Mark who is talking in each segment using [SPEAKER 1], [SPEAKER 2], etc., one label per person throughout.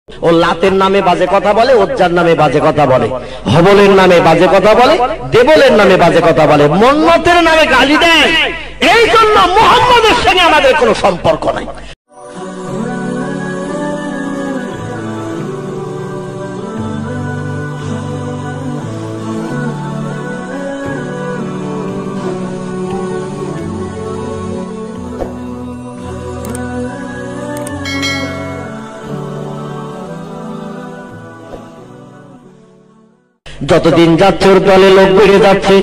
[SPEAKER 1] ও লাতের নামে বাজে কথা বলে, উজ্জার নামে বাজে কথা বলে, হবলের নামে বাজে কথা বলে, দেবলের নামে বাজে কথা বলে, মন্নতের নামে গালি দেয়। এই জন্য মুহাম্মদের সঙ্গে আমাদের কোনো সম্পর্ক নাই। যতদিন যাচ্ছে ওর দলে লোক বেড়ে যাচ্ছে,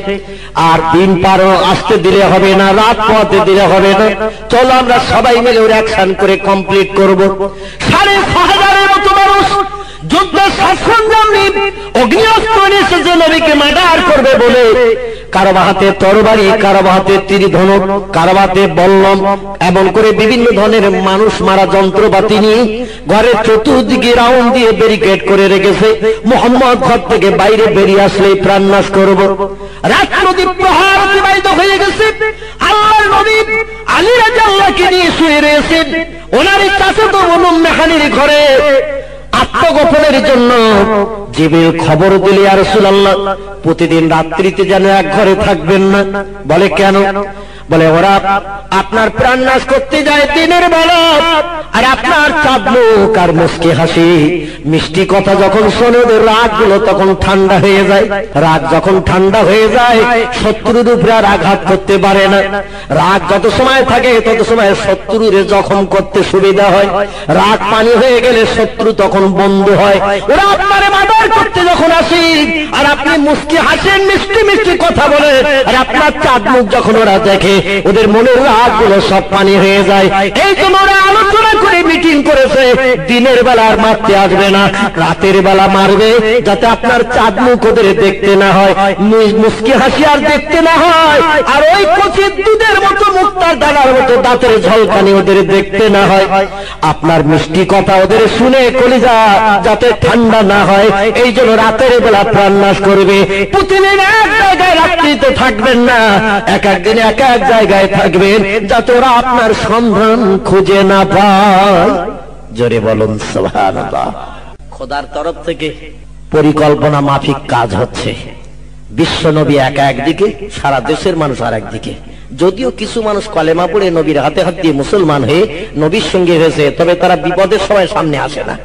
[SPEAKER 1] আর দিন পার আসতে দিলে হবে না, রাত পোহাতে দিলে হবে না। চলো আমরা সবাই মিলে ওর অ্যাকশন করে কমপ্লিট করব। 6,500 মতো মানুষ যুদ্ধের সরঞ্জাম নিয়ে অগ্নিঅস্ত্র নিয়ে এসেছে নবীকে মার্ডার করবে বলে। কারো হাতে তরবারি, কারো হাতে তীর ধনুক, কারো হাতে বল্লম, এমন করে বিভিন্ন ধরনের মানুষ মারা যন্ত্রপাতি নিয়ে ঘরের চতুর্দিকে রাউন্ড দিয়ে ব্যারিকেড করে রেখেছে। মুহাম্মদ ঘর থেকে বাইরে বেরিয়ে আসলে প্রাণনাশ করব। রাত নদী প্রহার অতিবাহিত হয়ে গেছে। আল্লাহর নবী আলী রাদিয়াল্লাহু নিয়ে শুয়ে রয়েছেন ওনার চাচাতো বোন মেহানির ঘরে আত্মগোপনের জন্য। জিবরিল খবর দিলে, ইয়া রাসূলুল্লাহ, প্রতিদিন রাত্রিতে যেন এক ঘরে থাকবেন না। বলে কেন? বলে ওরা আপনার প্রাণ নাশ করতে যায় দিনের বেলা, আর আপনার চাঁদ মুখ আর মুস্কি হাসি মিষ্টি কথা যখন শোনে ওদের রাগ গুলো তখন ঠান্ডা হয়ে যায়। রাগ যখন ঠান্ডা হয়ে যায় শত্রুর উপরে আর আঘাত করতে পারে না। রাগ যত সময় থাকে তত সময় শত্রুর জখম করতে সুবিধা হয়। রাগ পানি হয়ে গেলে শত্রু তখন বন্ধ হয়। ওরা আপনার মার্ডার করতে যখন আসি আর আপনি মুস্কি হাসেন, মিষ্টি মিষ্টি কথা বলে, আর আপনার চাঁদ মুখ যখন ওরা দেখে ওদের মনের রাগ গুলো সব পানি হয়ে যায়। এই জন্য ওরা আলোচনা করে মিটিং করেছে দিনের বেলা আর মারতে আসবে না, রাতের বেলা মারবে, যাতে আপনার চাঁদ মুখ ওদের দেখতে না হয়, মুস্কি হাসি আর দেখতে না হয়, আর ওই কচির দুধের মতো মুক্তার দানার মতো দাঁতের ঝলকানি ওদের দেখতে না হয়। আপনার মিষ্টি কথা ওদের শুনে কলিজা যাতে ঠান্ডা না হয়, এই জন্য রাতের বেলা প্রাণ নাশ করবে। প্রতিদিন এক জায়গায় রাত্রিতে থাকবেন না, এক একদিন এক এক জায়গায় থাকবেন, যাতে ওরা আপনার সন্ধান খুঁজে না পায়। জোরে বলুন সুবহানাল্লাহ। খোদার তরফ থেকে পরিকল্পনা মাফিক কাজ হচ্ছে। বিশ্ব নবী একা একদিকে, সারা দেশের মানুষ আর একদিকে। যদিও কিছু মানুষ কলেমা পড়ে নবীর হাতে হাত দিয়ে মুসলমান হয়ে নবীর সঙ্গে হয়েছে, তবে তারা বিপদের সময় সামনে আসে না।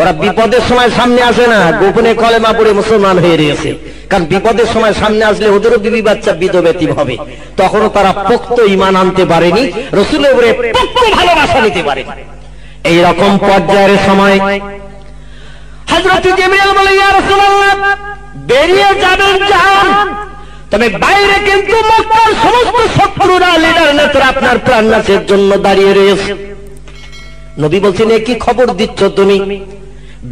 [SPEAKER 1] ওরা বিপদের সময় সামনে আসে না, গোপনে কলেমা পড়ে মুসলমান হয়ে রয়েছে। কারণ বিপদের সময় সামনে আসলে ওদেরও বিবি বাচ্চা বিধবেতি হবে, তখনও তারা পোক্ত ঈমান আনতে পারেনি, রাসূলের উপরে পোক্ত ভালোবাসা নিতে পারেনি। এই রকম পর্যায়ের সময় হযরত জিবরিল বলে, ইয়া রাসূলুল্লাহ, বেরিয়ে যাবেন যান, তবে বাইরে কিন্তু মক্কার সমস্ত শত্রুরা, লিডার নেতারা আপনার প্রাণ নাশের জন্য দাঁড়িয়ে রয়েছে। নবী বলছেন, এ কি খবর দিচ্ছ তুমি?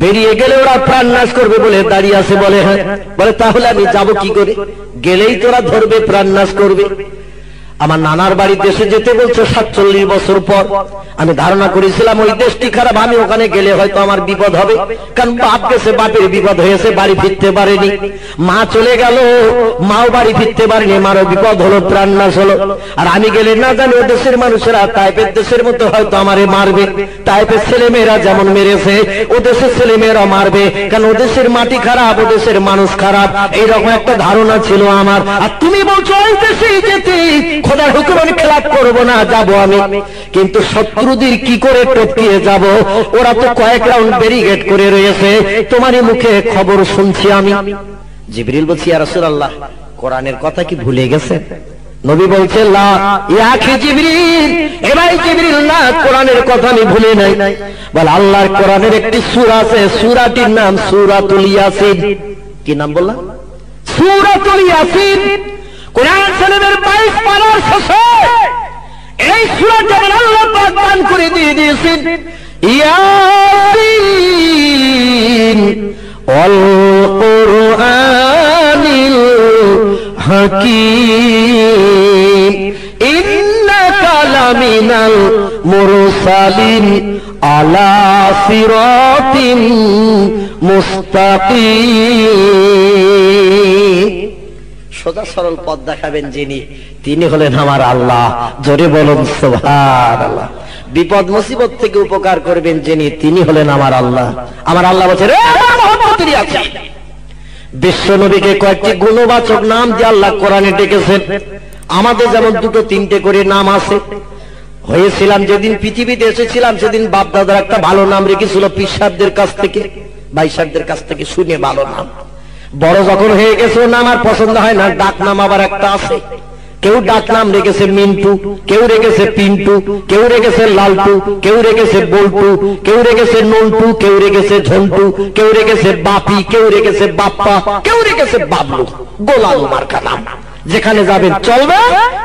[SPEAKER 1] বেরিয়ে গেলে ওরা প্রাণ নাশ করবে বলে দাঁড়িয়ে আছে। বলে হ্যাঁ। বলে তাহলে আমি যাব কি করে? গেলেই তোরা ধরবে, প্রাণ নাশ করবে। আমার নানার বাড়ি দেশে যেতে বলছে 47 বছর পর। আমি ধারণা করেছিলাম ওই দেশটি খারাপ, আমি ওখানে গেলে হয়তো আমার বিপদ হবে, কারণ বাপ গেছে, বাপের বিপদ হয়েছে, বাড়ি ফিরতে পারেনি। মা চলে গেল, মাও বাড়ি ফিরতে পারেনি, মারও বিপদ হলো, প্রাণ নাশ হলো। আর আমি গেলে না জানি ও দেশের মানুষেরা তাইফের দেশের মতো হয়তো আমারে মারবে। তাইফের ছেলেমেয়েরা যেমন মেরেছে ও দেশের ছেলেমেয়েরা মারবে, কারণ ও দেশের মাটি খারাপ, ও দেশের মানুষ খারাপ, এইরকম একটা ধারণা ছিল আমার। আর তুমি বলছো ওই দেশে যেতে, খোদার হুকুম আমি খেলাফ করবো না, যাবো আমি। কিন্তু শত্রুদের কি করে টপকিয়ে যাব? ওরা তো কয়েক রাউন্ড ব্যারিকেড করে রয়েছে, তোমারই মুখে খবর শুনছি আমি। জিবরিল বলছি, ইয়া রাসূলুল্লাহ, কোরআনের কথা কি ভুলে গেছেন? নবী বলছে, লা ইয়া আখি জিবরিল, এ ভাই জিবরিল, না, কোরআনের কথা আমি ভুলে নাই। বল আল্লাহর কোরআনের একটি সূরা আছে, সূরাটির নাম সূরাতুল ইয়াসিন। কি নাম বললাম? সূরাতুল ইয়াসিন। কোরআন শরীফের 22 পারার শেষে এই সূরাটা আল্লাহ পাক দান করে দিয়ে দিয়েছেন, ইয়াসিন ওয়াল কুরআনিল হাকীম ইন্নাকা লামিনাল মুরসালিন আলা সিরাতিন মুস্তাকিম। সোজা সরল পথ দেখাবেন যিনি, তিনি হলেন আমার আল্লাহ। জোরে বলুন সুবহানাল্লাহ। বিপদ মুসিবত থেকে উপকার করবেন যিনি, তিনি হলেন আমার আল্লাহ। আমার আল্লাহ বলছেন বিশ্ব নবীকে কয়েকটি গুণবাচক নাম দিয়ে আল্লাহ কোরআনে ডেকেছেন। আমাদের যেমন দুটো তিনটে করে নাম আছে। হয়েছিলাম যেদিন পৃথিবীতে এসেছিলাম সেদিন বাপ দাদার একটা ভালো নাম রেখেছিল পীর সাহেবদের কাছ থেকে, ভাই সাহেবদের কাছ থেকে শুনে ভালো নাম। বড় যখন হয়ে গেছে নাম আর পছন্দ হয় না, ডাক নাম আবার একটা আছে। কেউ ডাক নাম রেখেছে মিন্টু, কেউ রেখেছে পিন্টু, কেউ রেখেছে লালটু, কেউ রেখেছে বল্টু, কেউ রেখেছে নন্টু, কেউ রেখেছে ঝন্টু, কেউ রেখেছে বাপি, কেউ রেখেছে বাপ্পা, কেউ রেখেছে বাবলু। গোলাম মার্কা নাম, যেখানে যাবেন চলবে।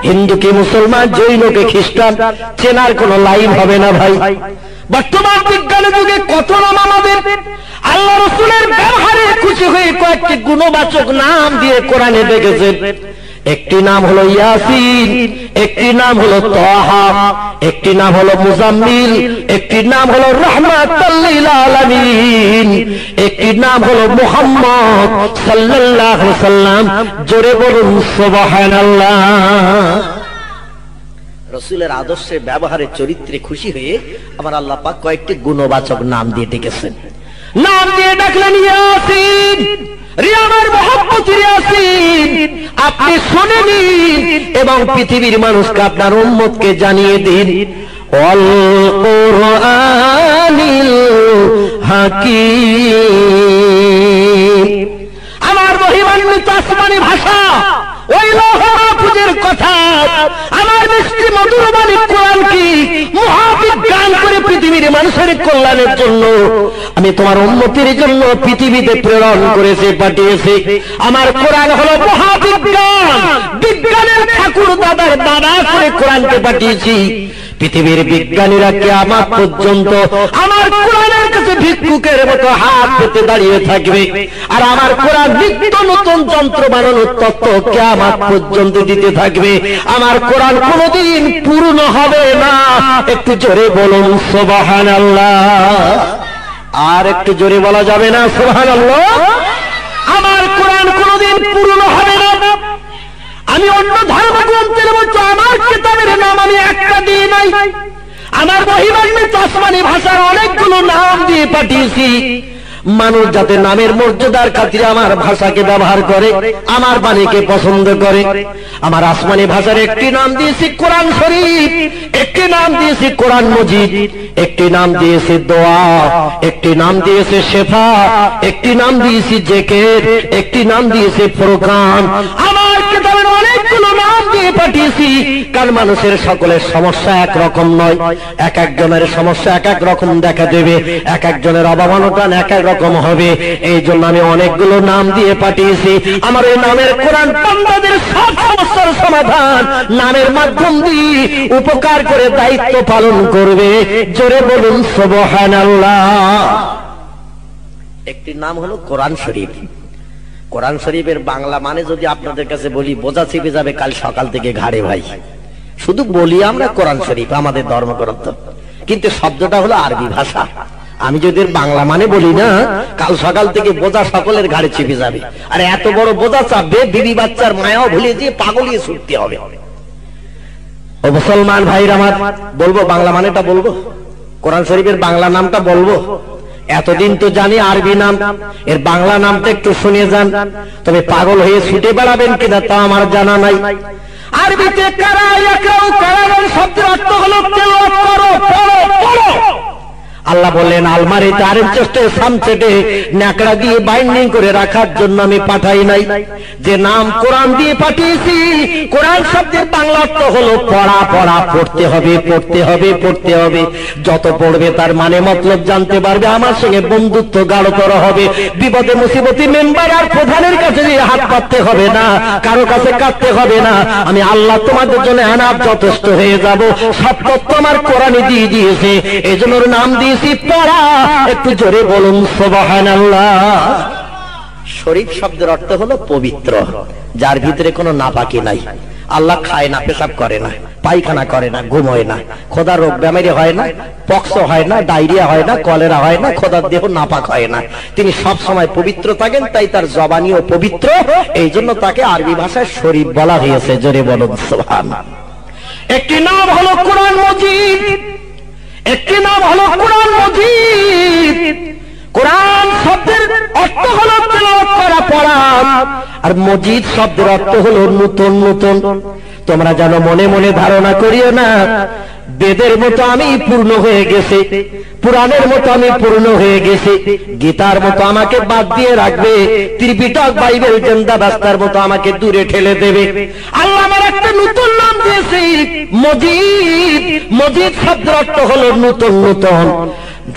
[SPEAKER 1] হিন্দু কি মুসলমান, জৈন কে খ্রিস্টান, চেনার কোন লাইন হবে না ভাই। বর্তমান বিজ্ঞানের যুগে কত নাম আমাদের আল্লাহ রাসূলের ব্যবহারে খুশি হয়ে কয়েকটি গুণবাচক নাম দিয়ে কোরআনে ডেকেছেন। একটি নাম হলো ইয়াসিন, একটি নাম হলো তাহা, একটি নাম হলো মুজাম্মিল, একটি নাম হলো রাহমাতাল লিল আলামিন, একটি নাম হলো মুহাম্মদ সাল্লাল্লাহু আলাইহি ওয়াসাল্লাম। জোরে বলুন সুবহানাল্লাহ। রাসূলের আদর্শে ব্যবহারে চরিত্রে খুশি হয়ে আমার আল্লাহ পাক কয়েকটি গুণবাচক নাম দিয়ে ডেকেছেন। নাম দিয়ে ডাকলেন ইয়াসিন, রে আমার মহব্বতের ইয়াসিন, আপনি শুনে নিন এবং পৃথিবীর মানুষকে আপনার উম্মতকে জানিয়ে দিন। আল কুরআনিল হাকীম, আমার মহিমান্বিত আসমানি ভাষা, ওই লৌহ মাহফুজের কথা, আমার মিষ্টি মধুর বাণী কোরআন কি মহাবিজ্ঞান করে পৃথিবীর মানুষের কল্যাণের জন্য আমি তোমার উম্মতের জন্য পৃথিবীতে প্রেরণ করেছে, পাঠিয়েছে। আমার কোরআন হলো মহাবিজ্ঞান, বিজ্ঞানের ঠাকুর দাদার দাদা করে কোরআনকে পাঠিয়েছি। পৃথিবীর বিজ্ঞানীরা কিয়ামত পর্যন্ত আমার কোরআনের কাছে ভিক্ষুকের মতো হাত পেতে দাঁড়িয়ে থাকবে, আর আমার কোরআন নিত্য নতুন যন্ত্র বানানোর তত্ত্ব কিয়ামত পর্যন্ত দিতে থাকবে। আমার কোরআন কোনোদিন পূর্ণ হবে না। একটু জোরে বলুন সুবহানাল্লাহ। আর একটু জোরে বলা যাবে না সুবহানাল্লাহ? আমার কোরআন কোনোদিন পূর্ণ হবে না। আমি অন্য ধর্মগ্রন্থের মতো আমার কিতাবের নাম আমি একটা দিই নাই। আমার মহিমান্বিত আসমানি ভাষার অনেকগুলো নাম দিয়ে পাঠিয়েছি। মানুষ যাতে নামের মর্যাদার খাতিরে আমার ভাষাকে ব্যবহার করে, আমার বাণীকে পছন্দ করে। আমার আসমানি ভাষার একটি নাম দিয়েছি কোরআন শরীফ, একটি নাম দিয়েছি কোরআন মজিদ, একটি নাম দিয়েছি দোয়া, একটি নাম দিয়েছে শেফা, একটি নাম দিয়েছি জিকির, একটি নাম দিয়েছি ফুরকান। আমার কিতাবের অনেকগুলো নাম দিয়ে পাঠিয়েছি, কারণ মানুষের সকলের সমস্যা একরকম নয়। এক একজনের সমস্যা এক এক রকম দেখা দেবে, এক একজনের অভাব অনটন এক এক রকম হবে। এই জন্য আমি অনেকগুলো নাম দিয়ে পাঠিয়েছি। আমার এই নামের কোরআন বান্দাদের সব সমস্যার সমাধান নামের মাধ্যম দিয়ে উপকার করে দায়িত্ব পালন করবে। জোরে বলুন সুবহানাল্লাহ। একটি নাম হলো কোরআন শরীফ। কোরআন শরীফের বাংলা মানে যদি আপনাদের কাছে বলি, বোঝা চেপে যাবে কাল সকাল থেকে ঘাড়ে ভাই। শুধু বলি আমরা কোরআন শরীফ আমাদের ধর্মগ্রন্থ, কিন্তু শব্দটা হলো আরবি ভাষা। আমি যদি বাংলা মানে বলি না, কাল সকাল থেকে বোঝা সকলের ঘাড়ে চেপে যাবে। আর এত বড় বোঝা চাপবে, বিবি বাচ্চার মায়াও ভুলে দিয়ে পাগলিয়ে ছুটতে হবে। ও মুসলমান ভাইরা আমার, বলবো বাংলা মানেটা বলবো, কোরআন শরীফের বাংলা নামটা বলবো। এতদিন তো জানি আরবি নাম, এর বাংলা নামটা একটু শুনে যান। তবে পাগল হয়ে ছুটে বেড়াবেন কিনা তা আমার জানা নাই। আরবিতে কারা ইয়াকরাউ, কারার শব্দের অর্থ হলো তেলাওয়াত করো, পড়ো, পড়ো। আল্লাহ বললেন আলমারিতে আরেক চেষ্টা সামচেটে ন্যাকড়া দিয়ে বাইন্ডিং করে রাখার জন্য আমি পাঠাই নাই। যে নাম কোরআন দিয়ে পাঠিয়েছি, কোরআন শব্দের বাংলা অর্থ হলো পড়া, পড়া, পড়তে হবে, পড়তে হবে, পড়তে হবে। যত পড়বে তার মানে মতলব জানতে পারবে, আমার সঙ্গে বন্ধুত্ব গাঢ়তর হবে। বিপদে মুসিবতে মেম্বার আর প্রধানের কাছে গিয়ে হাত পাততে হবে না, কারো কাছে কাঁদতে হবে না। আমি আল্লাহ তোমাদের জন্য আনাপ যথেষ্ট হয়ে যাব। সব তত্ত্ব আমার কোরআনে দিয়ে দিয়েছে, এই জন্য নাম দিয়ে পড়া। একটু জোরে বলুন সুবহানাল্লাহ। শরীফ শব্দের অর্থ হলো পবিত্র, যার ভিতরে কোনো নাপাকি নাই। আল্লাহ খায় না, পেশাব করে না, পায়খানা করে না, ঘুমোয় না, খোদার রোগ বেমারি হয় না, পক্স হয় না, ডায়রিয়া হয় না, কলেরা হয় না, খোদার দেহ নাপাক হয় না। তিনি সব সময় পবিত্র থাকেন, তাই তার জবানিও পবিত্র। এই জন্য তাকে আরবি ভাষায় শরীফ বলা হয়েছে। জোরে বলুন সুবহানাল্লাহ। একটি নাম হলো কোরআন মজিদ। একটি নাম হলো কোরআন মজিদ। কোরআন শব্দের অর্থ হলো তেলাওয়াত করা, পড়া, আর মজিদ শব্দের অর্থ হলো নতুন নতুন। তোমরা যেন মনে মনে ধারণা করিও না বেদের মতো আমি পূর্ণ হয়ে গেছি, পুরাণের মতো আমি পূর্ণ হয়ে গেছি, গীতার মতো আমাকে বাদ দিয়ে রাখবে, ত্রিপিটক বাইবেল জেন্দাবাস্তার মতো আমাকে দূরে ঠেলে দেবে। আল্লাহ আমার একটা নতুন নাম দিয়েছে মজিদ। মজিদ শব্দের অর্থ হলো নতুন নতুন।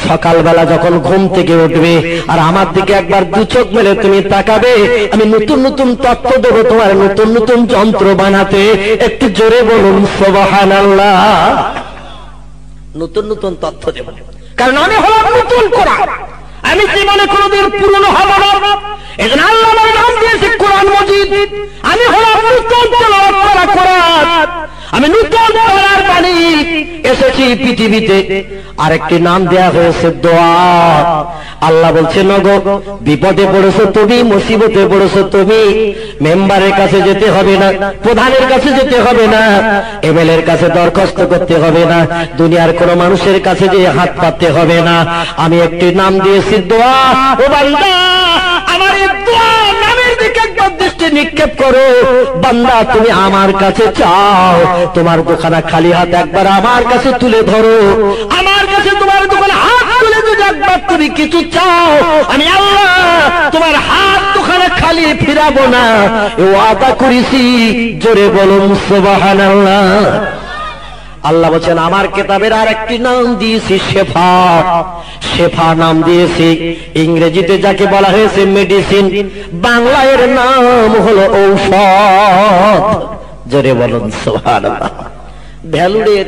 [SPEAKER 1] সকালবেলা যখন ঘুম থেকে উঠবে আর আমার দিকে একবার দু চোখ মেলে তুমি তাকাবে, আমি নতুন নতুন তথ্য দেবো তোমার নতুন নতুন যন্ত্র বানাতে। একটু জোরে বলুন সুবহানাল্লাহ। নতুন নতুন তথ্য দেব, কারণ আমি হলাম নতুন কোরআন। আমি জীবনে কোনোদিন পুরনো হব না, এজন্য আল্লাহ আমার নাম দিয়েছে কোরআন মজিদ। আমি হলাম নতুন তেলাওয়াত করা কোরআন, আমি নতুন পড়ার বাণী এসেছি পৃথিবীতে। আরেকটি নাম দেয়া হয়েছে দোয়া। আল্লাহ বলছে নগো বিপদে পড়েছো তুমি, মুসিবতে পড়েছো তুমি, মেম্বারের কাছে যেতে হবে না, প্রধানের কাছে যেতে হবে না, এমএলএর কাছে দরখাস্ত করতে হবে না, দুনিয়ার কোন মানুষের কাছে যে হাত পাততে হবে না। আমি একটি নাম দিয়েছি দোয়া। ও বান্দা আমার এই দোয়া নামের দিকে একবার দৃষ্টি নিক্ষেপ করো। বান্দা তুমি আমার কাছে চাও, তোমার দোকানে খালি হাত একবার আমার কাছে তুলে ধরো, আমার কাছে তোমার দোকানে হাত তুলে যদি একবার তুমি কিছু চাও, আমি আল্লাহ তোমার হাত দোকানে খালি ফিরাবো না, এ ওয়াদা করেছি। জোরে বলুন সুবহানাল্লাহ। আল্লাহ বলেন আমার কিতাবের আরেকটি নাম দিয়েছি শেফা। শেফা নাম দিয়েছি, ইংরেজিতে যাকে বলা হয়েছে মেডিসিন, বাংলায় এর নাম হলো ঔষধ। জোরে বলুন সুবহানাল্লাহ। ভ্যালুড়ের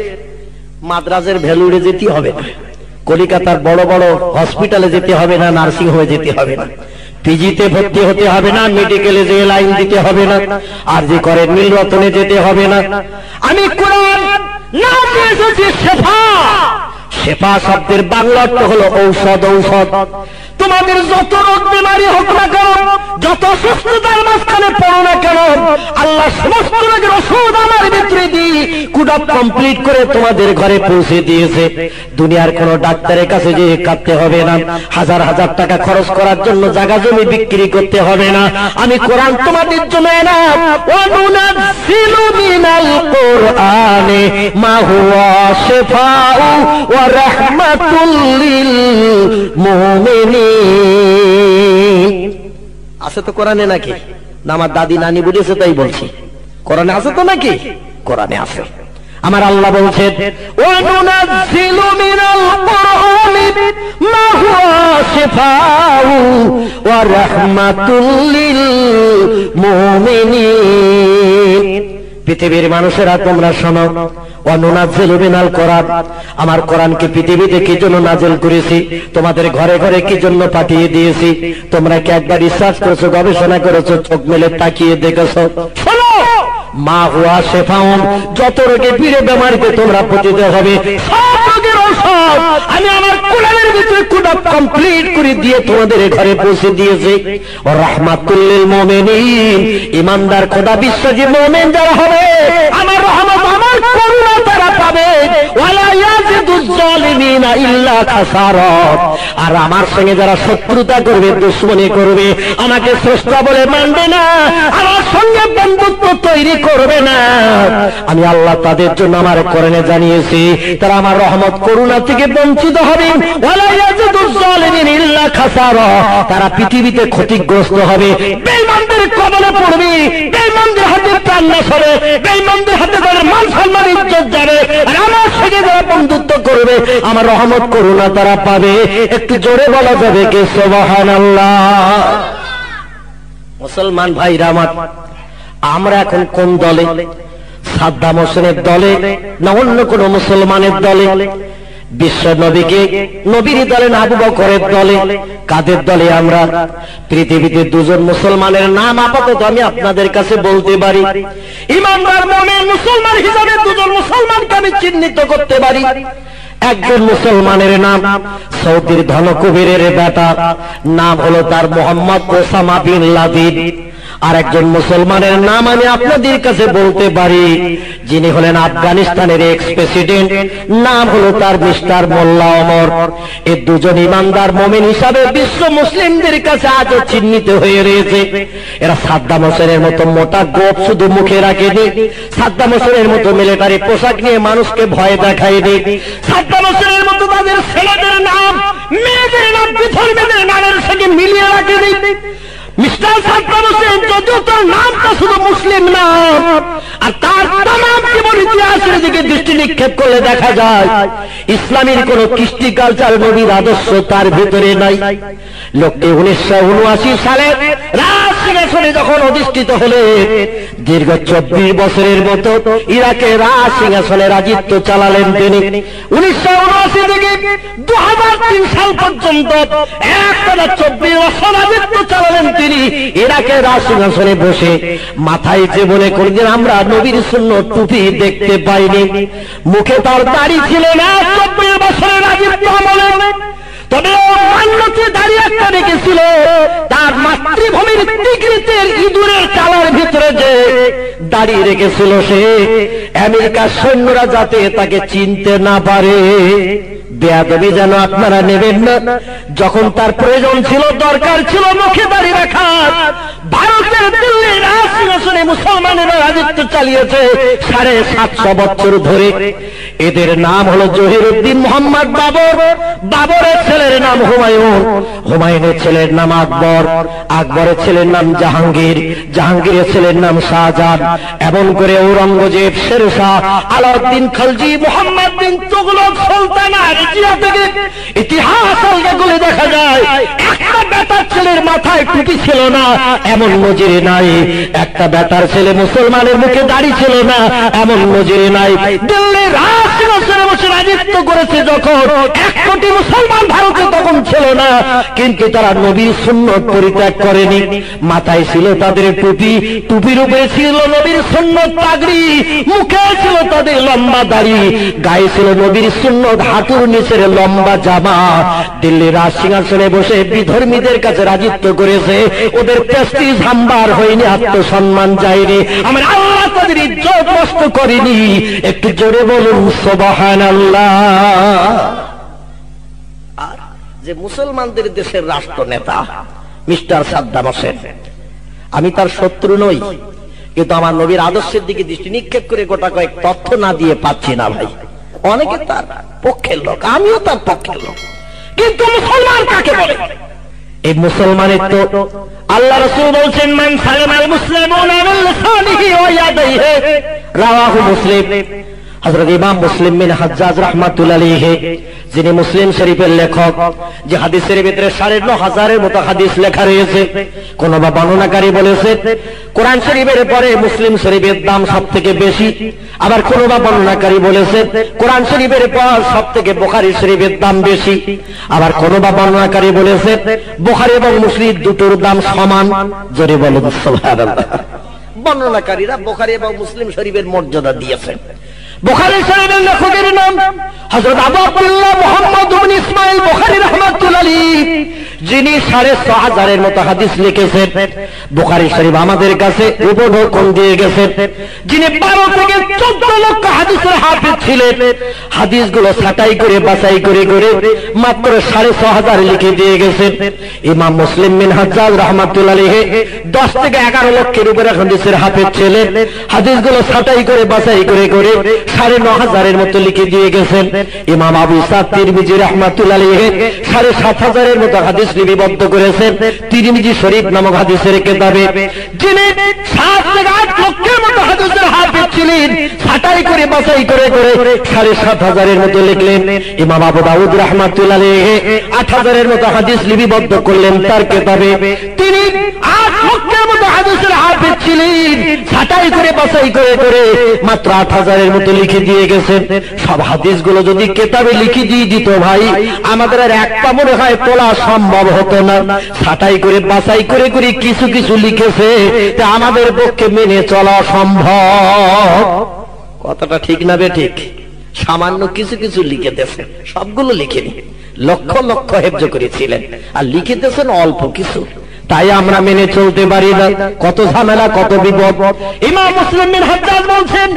[SPEAKER 1] মাদ্রাজের ভ্যালুড়ে যেতে হবে না, কলিকাতার বড় বড় হসপিটালে যেতে হবে না, নার্সিং হোমে যেতে হবে না, পিজিতে ভর্তি হতে হবে না, মেডিকেলে যে লাইন দিতে হবে না, আর যে করে নীলরতনে যেতে হবে না। আমি কোরআন নাম দিয়েছি শেফা। শেফা শব্দের বাংলা অর্থ হলো ঔষধ। ঔষধ তোমাদের যত রোগ বিমারি হোক না কেন, যত সুস্থতার মাঝখানে পড়ো না কেন, আল্লাহ সমস্ত রোগের ওষুধ আমার ভিতরে দিয়ে কুডাপ কমপ্লিট করে তোমাদের ঘরে পৌঁছে দিয়েছে। দুনিয়ার কোন ডাক্তারের কাছে যে কাটতে হবে না, হাজার হাজার টাকা খরচ করার জন্য জায়গা জমি বিক্রি করতে হবে না। আমি কোরআন তোমাদের জন্য এনাম। ওয়া নুনাজ্জিলু মিনাল কোরআনি মা হুয়া শিফাউ ওয়া রাহমাতুল লিল মুমিনিন। আছে তো কোরআনে নাকি? না আমার দাদি নানি বলেছে তাই বলছি, কোরআনে আছে তো নাকি? কোরআনে আছে। আমার আল্লাহ বলছেন ওয়া নুনাজ্জিলু মিনাল কোরআনি মা হুয়া শিফাউ ওয়া রাহমাতুল লিল মুমিনিন। পৃথিবীর মানুষেরা তোমরা শোনো, ওয়া নুনাজ্জিলু মিনাল কোরআন, আমার কোরআনকে পৃথিবীতে কি জন্য নাযিল করেছি, তোমাদের ঘরে ঘরে কি জন্য পাঠিয়ে দিয়েছি, তোমরা কি একবার রিসার্চ করেছো, গবেষণা করেছো, চোখ মেলে তাকিয়ে দেখেছো? শোনো, মা হুয়া শিফাউন, যত রোগে পীড়ে বেমারিতে তোমরা পতিত হবে সব রোগের ঔষধ আমি আমার কোরআনের ভিতরে কুডাপ কমপ্লিট করে দিয়ে তোমাদের ঘরে পৌঁছে দিয়েছি। ও রাহমাতুল লিল মুমিনিন, ঈমানদার খোদা বিশ্বাসী মুমিন যারা হবে, আমার রহমত আমার করুণা তারা পাবে। ওয়ালা ইয়াজিদুজ জালিমিনা ইল্লা খাসারা, আর আমার সঙ্গে যারা শত্রুতা করবে, দুশমনি করবে, আমাকে স্রষ্টা বলে মানবে না, আমার সঙ্গে বন্ধুত্ব তৈরি করবে না, আমি আল্লাহ তাদের জন্য আমার কোরআনে জানিয়েছি তারা আমার রহমত করুণা থেকে বঞ্চিত হবে। ওয়ালা ইয়াজিদুজ জালিমিনা ইল্লা খাসারা, তারা পৃথিবীতে ক্ষতিগ্রস্ত হবে, বেঈমানদের কবলে পড়বে, বেঈমানদের হাতে প্রাণ নাশ হবে, বেঈমানদের হাতে তাদের মান সম্মান ইজ্জত যাবে, আর আমার সঙ্গে যারা বন্ধুত্ব করবে আমার রহমত করুণা তারা পাবে। একটু জোরে বলা যাবে কে সুবহানাল্লাহ। মুসলমান ভাইরা আমার, আমরা এখন কোন দলে? সাদ্দাম হোসেনের দলে না অন্য কোন মুসলমানের দলে? বিশ্ব নবীকে নবীর দলে না আবু বকরের দলে? কাদের দলে আমরা? পৃথিবীতে দুজন মুসলমানের নাম আপাতত আমি আপনাদের কাছে বলতে পারি, ঈমানদার মুমিন মুসলমান হিসাবে দুজন মুসলমানকে আমি চিহ্নিত করতে পারি। একজন মুসলমানের নাম সৌদির ধনকুবেরের বেটা, নাম হলো তার মোহাম্মদ ওসামা বিন লাদেন। আর একজন মুসলমানের নাম আমি আপনাদের কাছে বলতে পারি, যিনি হলেন আফগানিস্তানের এক্স প্রেসিডেন্ট, নাম হলো তার মিস্টার মোল্লা ওমর। এই দুজন ইমানদার মুমিন হিসাবে বিশ্ব মুসলিমদের কাছে আজও চিহ্নিত হয়ে রয়েছে। এরা সাদ্দাম হোসেনের মতো মোটা গোপ শুধু মুখে রাখেনি, সাদ্দাম হোসেনের মতো মিলিটারি পোশাক নিয়ে মানুষকে ভয় দেখায়নি, সাদ্দাম হোসেনের মতো তাদের ছেলেদের নাম, মেয়েদের নাম, বিধর্মীদের নামের সঙ্গে মিলিয়ে রাখেনি। মিস্টার সাদ্দাম হোসেন যদিও তার নামটা শুধু মুসলিম নাম, আর তার তামাম জীবন ইতিহাসের দিকে দৃষ্টি নিক্ষেপ করলে দেখা যায় ইসলামের কোন কৃষ্টি কালচার নবীর আদর্শ তার ভিতরে নাই। লোকটি 1979 সালে রাজ সিংহাসনে যখন অধিষ্ঠিত হলে দীর্ঘ 24 বছরের মতো ইরাকে রাজ সিংহাসনে রাজত্ব চালালেন তিনি। 1979 থেকে 2003 সাল পর্যন্ত একটানা 24 বছর রাজত্ব চালালেন তিনি ইরাকে রাজ সিংহাসনে বসে। মাথায় জীবনে কোনদিন আমরা নবীর সুন্নত টুপি দেখতে পাইনি, মুখে তার দাড়ি ছিল না 24 বছরের রাজত্ব আমলে। তবে মান্যতে দাঁড়িয়ে একটা রেখেছিল, তার মাতৃভূমির টিকরিতের ইঁদুরের চালার ভিতরে যে দাঁড়িয়ে রেখেছিল সে আমেরিকার সৈন্যরা যাতে তাকে চিনতে না পারে। বেয়াদবি যেন আপনারা নেবেন না। যখন তার প্রয়োজন ছিল, দরকার ছিল মুখে দাঁড়িয়ে রাখার, ভারতের দিল্লির রাজ সিংহাসনে মুসলমানেরা রাজত্ব চালিয়েছে 750 বছর ধরে। এদের নাম হলো জহিরুদ্দিন মোহাম্মদ বাবর, বাবরের ছেলের নাম হুমায়ুন, হুমায়ুনের ছেলের নাম আকবর, আকবরের ছেলের নাম জাহাঙ্গীর, জাহাঙ্গীরের ছেলের নাম শাহজাহান, এমন করে ঔরঙ্গজেব, শেরশাহ, আলাউদ্দিন খলজি, মোহাম্মদ বিন তুগলক, সুলতান আরজিয়া থেকে ইতিহাস আলগা করে দেখা যায় একটা বেটার ছেলের মাথায় টুপি ছিল না এমন নজির নাই, একটা বেটার ছেলে মুসলমানের মুখে দাড়ি ছিল না এমন নজির নাই। দিল্লির রাজ সিংহাসনে বসে রাজত্ব করেছে যখন 1 কোটি মুসলমান ভারতে তখন ছিল না, কিন্তু তারা নবীর সুন্নত পরিত্যাগ করেনি। মাথায় ছিল তাদের টুপি, টুপির উপরে ছিল নবীর সুন্নত পাগড়ি, মুখে ছিল তাদের লম্বা দাড়ি, গায়ে ছিল নবীর সুন্নত হাঁটুর নিচের লম্বা জামা। দিল্লির রাজ সিংহাসনে বসে বিধর্মীদের কাছে রাজত্ব করেছে, ওদের প্রেস্টিজ হামবার হয়নি, আত্মসম্মান যায়নি, আমার আল্লাহ তাদের ইজ্জত নষ্ট করেনি। একটু জোরে বলুন সুবহানাল্লাহ। আর যে মুসলমানদের দেশের রাষ্ট্র নেতা মিস্টার সাদ্দাম হোসেন, আমি তার শত্রু নই, কিন্তু আমার নবীর আদর্শের দিকে দৃষ্টি নিক্ষেপ করে গোটা কয়েক তথ্য না দিয়ে পাচ্ছি না ভাই। অনেকে তার পক্ষের লোক, আমিও তার পক্ষের লোক, কিন্তু মুসলমান কাকে বলে? এই মুসলমানের তো আল্লাহ রাসূল বলছেন মান সালামাল মুসলিমুনা মিন লিসানিহি ওয়া ইয়াদিহি, রাওয়াহু মুসলিম। হযরত ইমাম মুসলিম বিন হাজ্জাজ রাহমাতুল্লাহি আলাইহি, যিনি মুসলিম শরীফের লেখক, যে হাদিসের ভিতরে 9,500 এর মতো হাদিস লেখা রয়েছে। কোন বা বর্ণনাকারী বলেছে কোরআন শরীফের পরে মুসলিম শরীফের দাম সবথেকে বেশি, আবার কোন বা বর্ণনাকারী বলেছে কোরআন শরীফের পর সবথেকে বুখারী শরীফের দাম বেশি, আবার কোন বা বর্ণনাকারী বলেছে বুখারী এবং মুসলিম দুটোর দাম সমান। জোরে বলুন সুবহানাল্লাহ। বর্ণনাকারীরা বুখারী এবং মুসলিম শরীফের মর্যাদা দিয়েছেন। বুখারী শরীফের লেখকের নাম হযরত আবু আব্দুল্লাহ মুহাম্মদ ইবনে ইসমাঈল বুখারী রাহমাতুল্লাহি আলাইহি, যিনি 6,500 এর মতো হাদিস লিখেছেন। বুখারী শরীফ আমাদের কাছে উপঢৌকন দিয়ে গেছেন, যিনি 12 থেকে 14 লক্ষ হাদিসের হাফেজ ছিলেন। হাদিসগুলো ছাঁটাই করে বাছাই করে করে মাত্র 6,500 লিখে দিয়ে গেছেন। ইমাম মুসলিম বিন হাজ্জাজ রাহমাতুল্লাহি আলাইহি 10 থেকে 11 লক্ষের উপরে হাদিসের হাফেজ ছিলেন। হাদিসগুলো ছাঁটাই করে বাছাই করে করে 9,500 এর মতো লিখে দিয়ে গেছেন। ইমাম আবু ইসহাক তিরমিজি রাহমাতুল্লাহি আলাইহি 7,500 এর মতো হাদিস লিপিবদ্ধ করেছেন তিরমিজি শরীফ নামক হাদিসের কিতাবে। যিনি 7 থেকে 8 লক্ষের মতো হাদিসের হাফেজ ছিলেন, ছাঁটাই করে বাছাই করে করে 7,500 এর মতো লিখলেন। ইমাম আবু দাউদ রাহমাতুল্লাহি আলাইহি 8,000 এর মতো হাদিস লিপিবদ্ধ করলেন তার কিতাবে। তিনি 8 লক্ষের মতো হাদিসের হাফেজ ছিলেন, ছাঁটাই করে বাছাই করে করে মাত্র 8,000 এর মতো লিখে দিয়ে গেছেন। সব হাদিসগুলো যদি কিতাবে লিখে দিয়ে দিত ভাই, আমাদের আর একটা মনে হয় তোলা সম্ভব হতো না। ছাঁটাই করে বাছাই করে করে কিছু কিছু লিখেছে, তা আমাদের পক্ষে মেনে চলা সম্ভব। কথাটা ঠিক না বে ঠিক? সামান্য কিছু কিছু লিখেতেছেন, সবগুলো লিখেনি, লক্ষ লক্ষ হেফজ করেছিলেন, আর লিখেতেছেন অল্প কিছু। তাই আমরা মেনে চলতে পারি না। কত ঝামেলা, কত বিপদ। ইমাম মুসলিম বিন হাজ্জাজ বলছেন,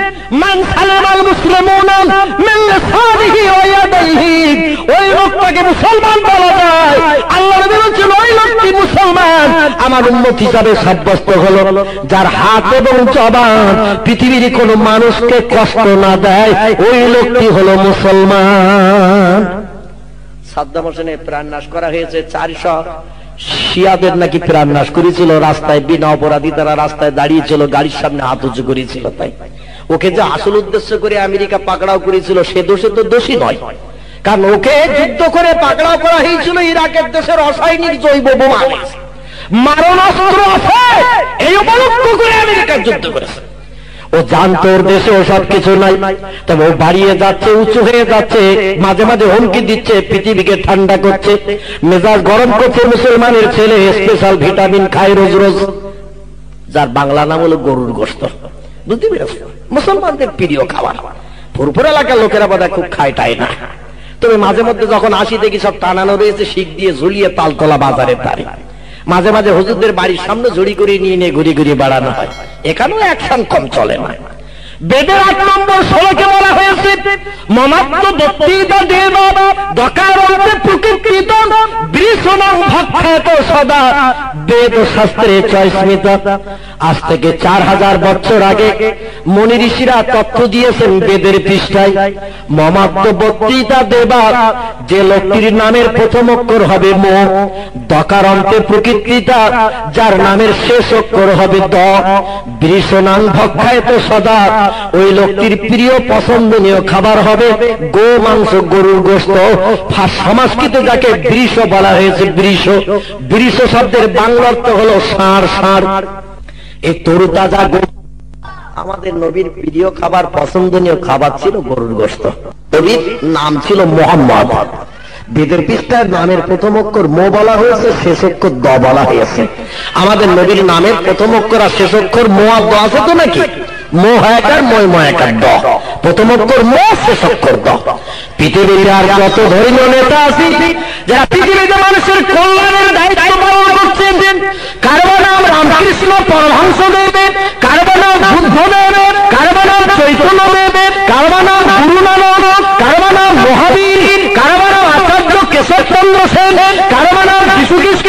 [SPEAKER 1] মান সালামাল মুসলিমুনা মিন লিসানিহি ওয়া ইয়াদিহি, ওই লোকটাকে মুসলমান বলা যায়। আল্লাহ নবী বলেছেন, ওই লোকটি মুসলমান আমার উম্মত হিসাবে সাব্যস্ত হলো যার হাত এবং জবান পৃথিবীর কোনো মানুষকে কষ্ট না দেয়, ওই লোকটি হলো মুসলমান। সাদ্দাম হোসেনের প্রাণ নাশ করা হয়েছে, 400 শিয়াদের নাকি প্রাণ নাশ করেছিল রাস্তায়, বিনা অপরাধী তারা রাস্তায় দাঁড়িয়েছিল, গাড়ির সামনে হাত উঁচু করেছিল। তাই ওকে যে আসল উদ্দেশ্য করে আমেরিকা পাকড়াও করেছিল, সে দোষে তো দোষী নয়, কারণ ওকে যুদ্ধ করে পাকড়াও করা হয়েছিল ইরাকের দেশের রাসায়নিক জৈব বোমা মারণাস্ত্র আছে এই উপলক্ষ করে আমেরিকার যুদ্ধ করেছে। ও জানতো ওর দেশে ও সব কিছু নাই, তবে ও বাড়িয়ে যাচ্ছে, উঁচু হয়ে যাচ্ছে, মাঝে মাঝে হুমকি দিচ্ছে, পৃথিবীকে ঠান্ডা করছে, মেজাজ গরম করছে। মুসলমানের ছেলে স্পেশাল ভিটামিন খায় রোজ রোজ, যার বাংলা নাম হলো গরুর গোশত। বুঝতে পেরেছ? মুসলমানদের প্রিয় খাবার। পুরপুর এলাকার লোকেরা বোধহয় খুব খায় টায় না, তবে মাঝে মধ্যে যখন আসি দেখি সব টানানো রয়েছে শিক দিয়ে ঝুলিয়ে তালতলা বাজারের তারে। মাঝে মাঝে হুজুরদের বাড়ির সামনে জড়ি করে নিয়ে নিয়ে ঘুরি ঘুরি বাড়ানো হয়। এখানেও অ্যাকশন কম চলে না। বেদের 8 নম্বর শ্লোকে বলা হয়েছে, মমাত্ম বক্তিতা দেব দকারন্তে প্রকৃতিত বৃষণং ভক্ষেত সদা বেদ শাস্ত্রে চয়স্মিত। আজ থেকে 4000 বছর আগে মুনি ঋষিরা তথ্য দিয়েছেন বেদের পৃষ্ঠায়, মমাত্ম বক্তিতা দেবা, যে লোকটির নামের প্রথম অক্ষর হবে ম, দকারন্তে প্রকৃতিতা, যার নামের শেষ অক্ষর হবে দ, বৃষণং ভক্ষেত সদা, ওই লোকটির প্রিয় পছন্দনীয় খাবার হবে গো মাংস, গরুর গোশত। সংস্কৃতে যাকে বৃষ বলা হয়েছে, বৃষ, বৃষ শব্দের বাংলা অর্থ হলো ষাঁড়। ষাঁড় এই তরুতাজা গো। আমাদের নবীর প্রিয় খাবার, পছন্দনীয় খাবার ছিল গরুর গোশত। নবীর নাম ছিল মোহাম্মদ। বেদের পৃষ্ঠার নামের প্রথম অক্ষর মো বলা হয়েছে, শেষ অক্ষর দ বলা হয়েছে। আমাদের নবীর নামের প্রথম অক্ষর আর শেষ অক্ষর মো আর দ আছে তো নাকি? মো হয়াকার ময় ময়াকার দ, প্রথম অক্ষর মো, শেষ অক্ষর দ। পৃথিবীর আর যত ধর্মীয় নেতা আছে যারা পৃথিবীতে মানুষের কল্যাণের দায়িত্ব পালন করছেন, কারো নাম রামকৃষ্ণ পরমহংসদেব, কারো নাম বুদ্ধদেব, কারো নাম চৈতন্যদেব, কারো নাম গুরু নানক, কারো নাম মহাবীর, কারো নাম আচার্য কেশবচন্দ্র সেন, কারো নাম যীশু খ্রিস্ট,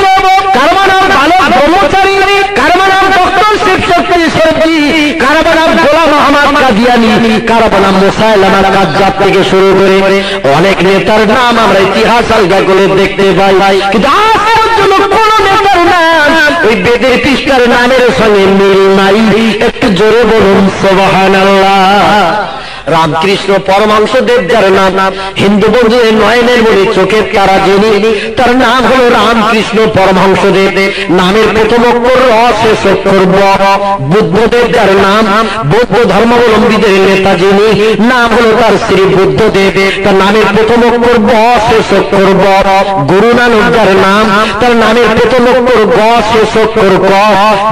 [SPEAKER 1] কারো নাম বালক ব্রহ্মচারী, কারো নাম ডক্টর শিবশক্তি শেঠজি, কারো নাম গোলাম আহমদ কাদিয়ানি, কারো নাম মুসাইলামা কাজ্জাব থেকে শুরু করে অনেক নেতার নাম আমরা ইতিহাস আলগা করে দেখতে পাই, কিন্তু আজ পর্যন্ত কোন নেতার নাম ওই বেদের পৃষ্ঠার নামের সঙ্গে মিল নাই। একটু জোরে বলুন সুবহানাল্লাহ। রামকৃষ্ণ পরমহংসদেব, যার নাম হিন্দু বন্ধুদের নয়নের মনে চোখের তারা যিনি, তার নাম হলো রামকৃষ্ণ পরমহংসদেব, নামের প্রথম অক্ষর র, শেষ অক্ষর ব। বুদ্ধদেব, যার নাম বৌদ্ধ ধর্মাবলম্বীদের নেতা যিনি, নাম হলো তার শ্রী বুদ্ধদেব, তার নামের প্রথম অক্ষর ব, শেষ অক্ষর ব। গুরু নানক, যার নাম, তার নামের প্রথম অক্ষর গ, শেষ অক্ষর ক,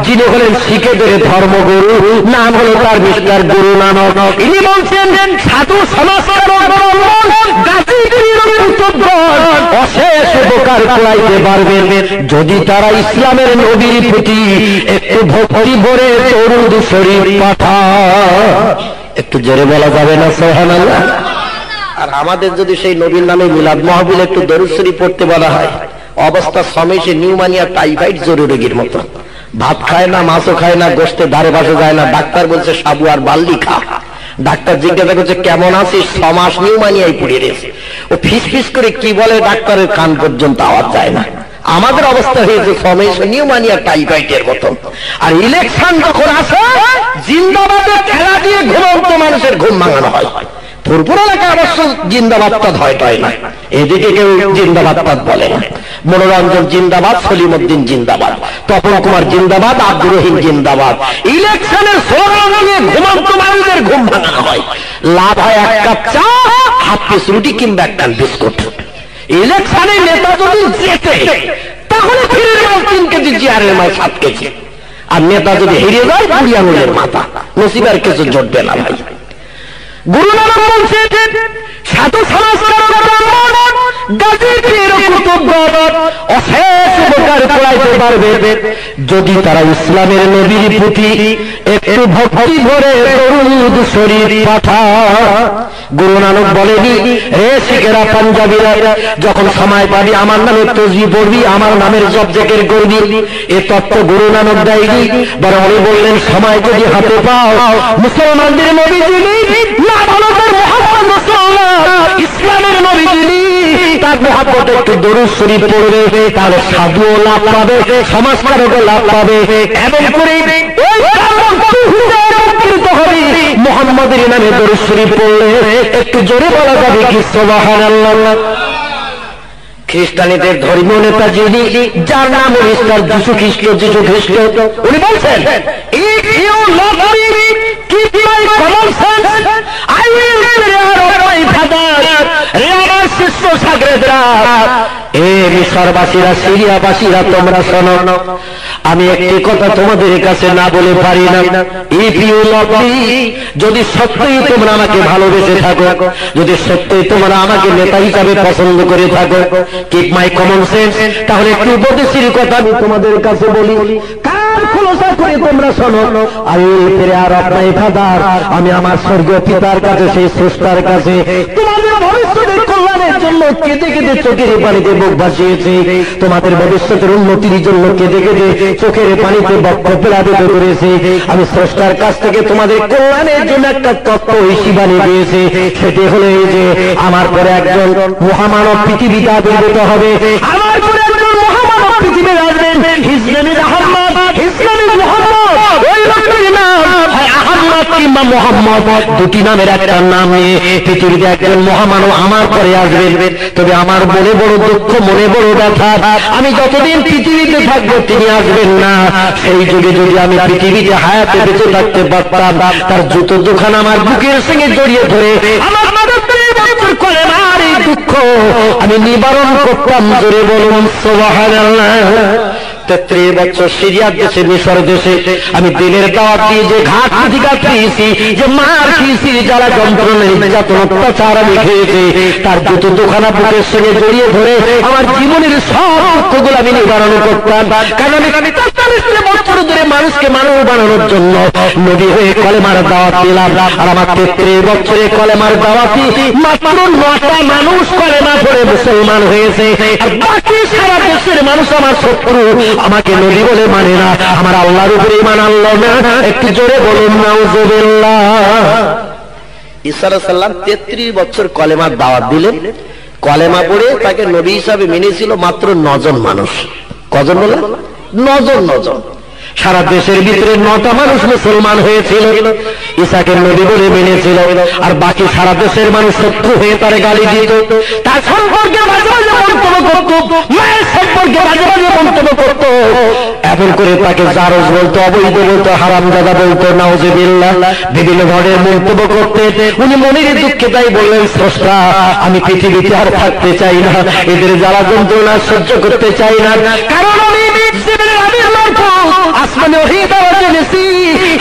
[SPEAKER 1] যিনি হলেন শিখেদের ধর্মগুরু, নাম হলো তার মিস্টার গুরু নানক। ইনি বলছেন সাধু সমাজকারক অশেষ উপকার করাইতে পারবেন যদি তারা ইসলামের নবীর প্রতি একটু ভক্তি ভরে দরুদ শরীফ পাঠায়। একটু জোরে বলা যাবে না সুবহানাল্লাহ? আর আমাদের যদি সেই নবীর নামে মিলাদ মাহফিল একটু দরুদ শরীফ পড়তে বলা হয়, অবস্থা সমস্যা নিউমানিয়া টাইফয়েড জরুরি রোগীর মতো, ভাত খায় না, মাছও খায় না, গোশতের ধারে পাশে যায় না, ডাক্তার বলছে সাবু আর বাল্লি খা। ডাক্তার জিজ্ঞাসা করছে কেমন আছিস, 6 মাস নিউমানিয়ায় পড়ে রয়েছে। ও ফিস ফিস করে কি বলে, ডাক্তারের কান পর্যন্ত আওয়াজ যায় না। আমাদের অবস্থা হয়েছে সমস্যা নিউমানিয়া টাইফয়েডের মতো। আর ইলেকশন যখন আসে, জিন্দাবাদের খেলা দিয়ে ঘুমন্ত মানুষের ঘুম ভাঙানো হয়। পুরপুর এলাকায় অবশ্য জিন্দাবাদ হয় টয় না, এদিকে কেউ জিন্দাবাদ বলে না। মনোরঞ্জন জিন্দাবাদ, সলিমউদ্দিন জিন্দাবাদ, তপন কুমার জিন্দাবাদ, আব্দুর রহিম জিন্দাবাদ। ইলেকশনের স্লোগান নিয়ে ঘুমন্ত মানুষের ঘুম ভাঙানো হয়। লাভ হয় 1 কাপ চা, হাফ পিস রুটি কিংবা 1 টান বিস্কুট। ইলেকশনে নেতা যদি জেতে তাহলে ফিরে 3 কেজি চেয়ারের মাল 7 কেজি, আর নেতা যদি হেরে যায় 20 আঙুলের মাথা, নসিবের কিছু জুটবে না ভাই। গুরু নানক বলছেন সাধু সমাজকারক গাজী পীর কুতুব অশেষ উপকার করাইতে পারবে যদি তারা ইসলামের নবীর প্রতি একটু ভক্তি ভরে দরুদ শরীফ পাঠায়। গুরু নানক বলেনি, হে শিখেরা পাঞ্জাবিরা, যখন সময় পাবি আমার নামে তসবিহ পড়বি, আমার নামের জপ জিকির করবি। এ তত্ত্ব গুরু নানক দেয়নি, বরং উনি বললেন সময় যদি হাতে পাও মুসলমানদের নবী যিনি, মানবতার মুহাম্মদ রাসূলুল্লাহ ইসলামের নবী যিনি, তার মহব্বতে একটু দরুদ শরীফ পড়বে, তাহলে সাধুও লাভ পাবে, সমাজকারকও লাভ পাবে। এমন করে মুহাম্মাদের নামে দরুদ শরীফ পড়লে একটু জোরে বলা যাবে কি সুবহানাল্লাহ। খ্রিস্টানিদের ধর্মীয় নেতা যিনি, যার নাম মিস্টার যিশু খ্রিস্ট, উনি বলছেন, if you love me, keep my common sense, I will care of my father. রে আমার শিষ্য সাগরেদরা, এ মিশরবাসীরা, সিরিয়াবাসীরা, তোমরা শোনো, আমি একটি কথা তোমাদের কাছে না বলে পারি না। ইফ ইউ লাভ মি, যদি সত্যই তোমরা আমাকে ভালোবেসে থাকো, যদি সত্যই তোমরা আমাকে নেতা হিসাবে পছন্দ করে থাকো, কিপ মাই কমন সেন্স, তাহলে একটু উপদেশের কথা আমি তোমাদের কাছে বলি। কান খোলসা করে তোমরা শোনো, I will prayer of my father, আমি আমার স্বর্গীয় পিতার কাছে, সেই স্রষ্টার কাছে তোমাদের ভবিষ্যতের কল্যাণের জন্য কেঁদে কেঁদে চোখের পানিতে বুক ভাসিয়েছে, তোমাদের ভবিষ্যতের উন্নতির জন্য কেঁদে কেঁদে চোখের পানিতে বক্ষ প্লাবিত করেছে। আমি স্রষ্টার কাছ থেকে তোমাদের কল্যাণের জন্য একটা তত্ত্ব ঐশী বানিয়ে দিয়েছে, সেটি হলো এই যে আমার পরে একজন মহামানব পৃথিবীতে আবির্ভূত হবে, আমার পরে একজন মহামানব পৃথিবীতে আসবেন, his name is Ahmad, his name is Muhammad. ওই লোকটির নাম হয় আহমদ কিংবা মুহাম্মদ, দুটি নামের একটা নাম নিয়ে পৃথিবীতে একজন মহামানব আমার পরে আসবেন। তবে আমার মনে বড় দুঃখ, মনে বড় ব্যথা, আমি যতদিন পৃথিবীতে থাকবো তিনি আসবেন না। সেই যুগে যদি আমি পৃথিবীতে হায়াতে বেঁচে থাকতে পারতাম, তার জুতো দুখানা আমার বুকের সঙ্গে জড়িয়ে ধরে আমার কলেমার এই দুঃখ আমি নিবারণ করতাম। জোরে বলুন সুবহানাল্লাহ। 33 বছর সিরিয়ার দেশে, মিশর দেশে আমি দিনের দাওয়াত দিয়ে যে ঘাট প্রতিঘাত পেয়েছি, যে মার খেয়েছি, যারা যন্ত্রণা নির্যাতন অত্যাচার আমি খেয়েছি, তার দুটো দুখানা বুকের সঙ্গে জড়িয়ে ধরে আমার জীবনের সব দুঃখগুলো আমি নিবারণ করতাম। কারণ আমি 43 বছর ধরে মানুষকে মানুষ বানানোর জন্য নবী হয়ে কলেমার দাওয়াত দিলাম। আর আমার 33 বছরে কলেমার দাওয়াতি মাত্র 9টা মানুষ কলেমা পড়ে মুসলমান হয়েছে, আর বাকি সারা দেশের মানুষ আমার শত্রু, আমাকে নবী বলে মানে না, আমার আল্লাহর উপরে ঈমান আনলো না। একটু জোরে বলুন নাউজুবিল্লাহ। ঈসা আলাইহিস সালাম 33 বছর কলেমার দাওয়াত দিলেন, কলেমা পড়ে তাকে নবী হিসাবে মেনেছিল মাত্র 9 জন মানুষ। কজন বলে? 9 জন। সারা দেশের ভিতরে 9টা মানুষ মুসলমান হয়েছিল, ঈসাকে নবী বলে মেনেছিল, আর বাকি সারা দেশের মানুষ শত্রু হয়ে তার গালি দিত, তার সম্পর্কে বাজে বাজে মন্তব্য করত, মায়ের সম্পর্কে বাজে বাজে মন্তব্য করত, এমন করে তাকে জারজ বলতো, অবৈধ বলতো, হারামজাদা বলতো, নাউজুবিল্লাহ, বিভিন্ন ধরনের মন্তব্য করতে। উনি মনের দুঃখে তাই বললেন, স্রষ্টা আমি পৃথিবীতে আর থাকতে চাই না, এদের জ্বালা যন্ত্রণা সহ্য করতে চাই না, কারণ আমি আসমানে ওহী দাওয়াত এনেছি,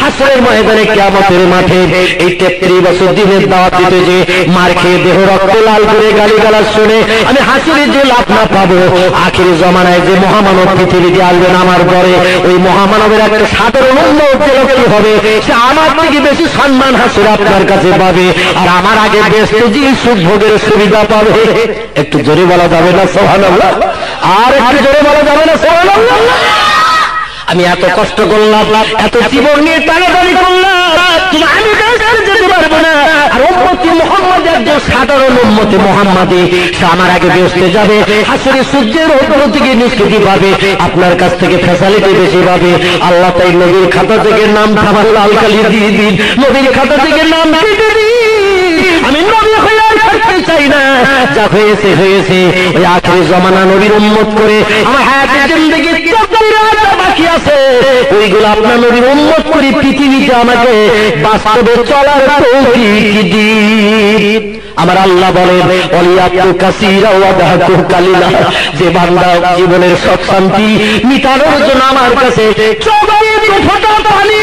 [SPEAKER 1] হাসরের ময়দানে কিয়ামতের মাঠে এই 33 বছর দিনের দাওয়াত দিতে যে মার খেয়ে দেহ রক্ত লাল করে গালিগালাজ শুনে আমি হাসিরে যে লাভ না পাবো, আখিরি জমানায় যে মহামানব পৃথিবীতে আসবেন আমার পরে, ওই মহামানবের একটা সাধারণ কি হবে, সে আমার থেকে বেশি সম্মান হাসির আপনার কাছে পাবে, আর আমার আগে বেস্তেজি সুখ ভোগের সুবিধা পাবে। একটু জোরে বলা যাবে না সুবহানাল্লাহ? আর একটু জোরে বলা যাবে না সুবহানাল্লাহ? আমি এত কষ্ট করলাম, এত জীবন নিয়ে টানাটানি করলাম, আমি যেতে পারবো না, আর উম্মতি মুহাম্মদ একজন সাধারণ উম্মতি মুহাম্মাদি, সে আমার আগে বেহেশতে যাবে, হাসরে সূর্যের উপর থেকে নিষ্কৃতি পাবে, আপনার কাছ থেকে ফ্যাসিলিটি বেশি পাবে। আল্লাহ তাই নবীর খাতা থেকে নাম আমার লাল কালি দিয়ে দিন, নবীর খাতা থেকে নাম কেটে দিন, আমি নবী হয়ে আর থাকতে চাই না, যা হয়েছে হয়েছে। ওই আখিরি জমানা নবীর উম্মত করে আমার হায়াতের জিন্দেগি বাকি আছে, ওইগুলো আপনার নবীর উম্মত করে পৃথিবীতে আমাকে বাস্তবে চলার তৌফিক দিন। আমার আল্লাহ বলেন, ওয়ালিয়াকু কাসীরা ওয়া দাহাকু কালিলা, যে বান্দা জীবনের সব শান্তি মিটানোর জন্য আমার কাছে 24 ফোঁটা পানি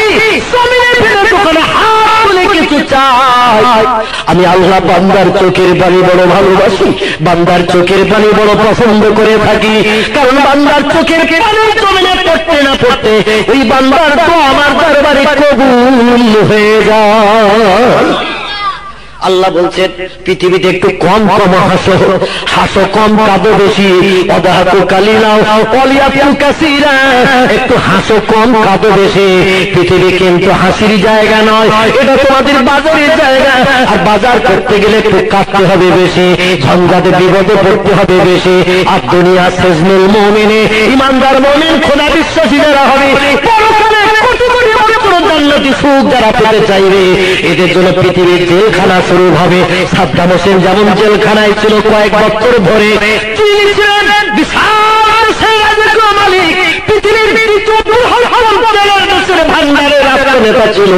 [SPEAKER 1] জমিনে পেটের দোকানে হাত তুলে কিছু চাই, আমি আল্লাহ বান্দার চোখের পানি বড় ভালোবাসি, বান্দার চোখের পানি বড় পছন্দ করে থাকি। কারণ বান্দার চোখের পানি জমিনে পড়তে না পড়তে ওই বান্দার তো আমার দরবারে কবুল হয়ে যায়। আল্লাহ বলছেন পৃথিবীতে একটু কম কম হাসো, হাসো কম কাঁদো বেশি, অদাহাতু কালিলাও অলিয়াতু কাসীরা, একটু হাসো কম কাঁদো বেশি। পৃথিবী কিন্তু হাসির জায়গা নয়, এটা তোমাদের বাজারের জায়গা। আর বাজার করতে গেলে একটু কাঁদতে হবে বেশি, ঝঞ্ঝাতে বিপদে পড়তে হবে বেশি। আর দুনিয়া সেজনুল মুমিনে, ইমানদার মুমিন খোদা বিশ্বাসী যারা হবে, পরকালে কোটি কোটি বছর জান্নাতি সুখ যারা পেতে চাইবে, এদের জন্য পৃথিবীর জেলখানা শুরু হবে। সাদ্দাম হোসেন যেমন জেলখানায় ছিল কয়েক বছর ধরে, তিনি ছিলেন বিশাল সেই রাজকীয় মালিক, পৃথিবীর দেশের ভান্ডারের রাষ্ট্রনেতা ছিল।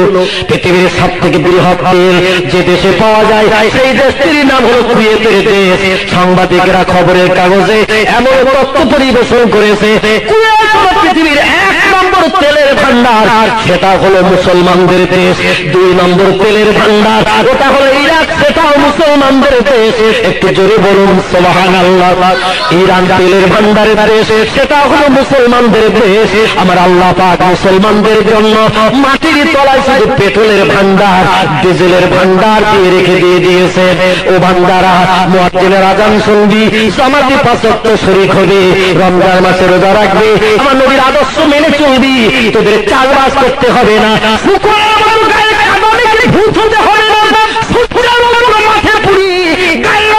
[SPEAKER 1] পৃথিবীর সব থেকে বৃহৎ তেল যে দেশে পাওয়া যায় সেই দেশটির নাম হল কুয়েতের দেশ। সাংবাদিকরা খবরের কাগজে এমন তথ্য পরিবেশন করেছে, কুয়েত হল পৃথিবীর 1 নম্বর তেলের ভান্ডার, সেটা হলো মুসলমানদের দেশ। 2 নম্বর তেলের ভান্ডার ওটা হলো ইরাক, সেটাও মুসলমানদের দেশ। একটু জোরে বলুন সুবহানাল্লাহ। ইরান তেলের ভান্ডারের দেশ, সেটা হলো মুসলমানদের দেশ। আমার আল্লাহ পাক মুসলমানদের জন্য মাটির তলায় শুধু পেট্রোলের ভান্ডার, ডিজেলের ভান্ডার দিয়ে দিয়েছে। ও ভান্ডারা মুয়াজ্জিনের আযান শুনবি, জামাতে 5 ওয়াক্ত শরীক হবে, রমজান মাসে রোজা রাখবে, আমার নবীর আদর্শ মেনে চলবি, তোদের চালবাস করতে হবে না, ভূত হতে হবে না, মাঠে পুরি গায়ের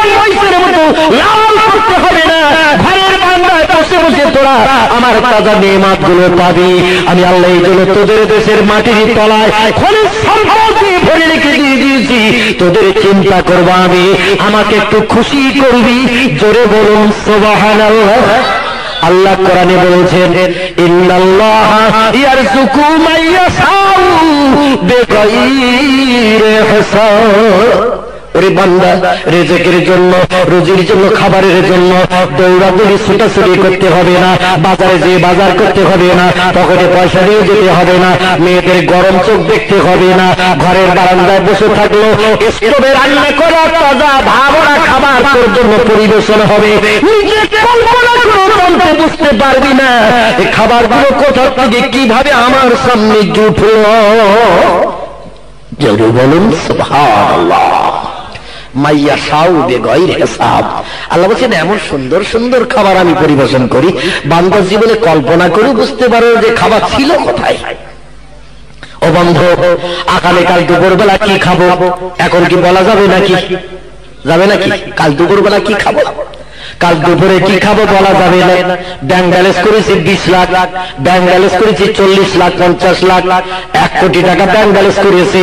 [SPEAKER 1] মতো লাল করতে হবে না, ঘরের বান্দায় বসে বসে তোরা আমার তাজা নেয়ামত গুলো পাবি। আমি আল্লাহ এই জন্য তোদের দেশের মাটির তলায় খনিজ সম্পদ দিয়ে ভরে রেখে দিয়ে দিয়েছি, তোদের চিন্তা করবো আমি, আমাকে একটু খুশি করবি। জোরে বলুন সুবহানাল্লাহ। আল্লাহ কোরআনে বলেছেন ইন্নাল্লাহা ইয়ারযুকু মান ইয়াশাউ বিগাইরি হিসাব। ওরে বান্দা, রিজিকের জন্য, রুজির জন্য, খাবারের জন্য দৌড়াদৌড়ি ছুটাছুটি করতে হবে না, বাজারে যেয়ে বাজার করতে হবে না, পকেটে পয়সা নিয়ে যেতে হবে না, মেয়েদের গরম চোখ দেখতে হবে না, ঘরের বারান্দায় বসে থাকলো স্টোভে রান্না করা তাজা ভাবনা খাবার তোর জন্য পরিবেশন হবে। নিজে কল্পনা করে জানতে বুঝতে পারবি না এই খাবারগুলো কোথা থেকে কিভাবে আমার সামনে জুটলো। জোরে বলুন সুবহানাল্লাহ। মাইয়া সাউ বেগাইর হিসাব। আল্লাহ বলেন এমন সুন্দর সুন্দর খাবার আমি পরিবেশন করি, বান্দা জীবনে কল্পনা করে বুঝতে পারো যে খাবার ছিল কোথায়। ও বন্ধু, আগামীকাল দুপুরবেলা কি খাবো এখন কি বলা যাবে নাকি? যাবে নাকি? কাল দুপুরবেলা কি খাবো, কাল দুপুরে কি খাবো বলা যাবে না। ব্যাংক ব্যালেন্স করেছি 20 লাখ, ব্যাংক ব্যালেন্স করেছি 40 লাখ, 50 লাখ, 1 কোটি টাকা ব্যাংক ব্যালেন্স করেছি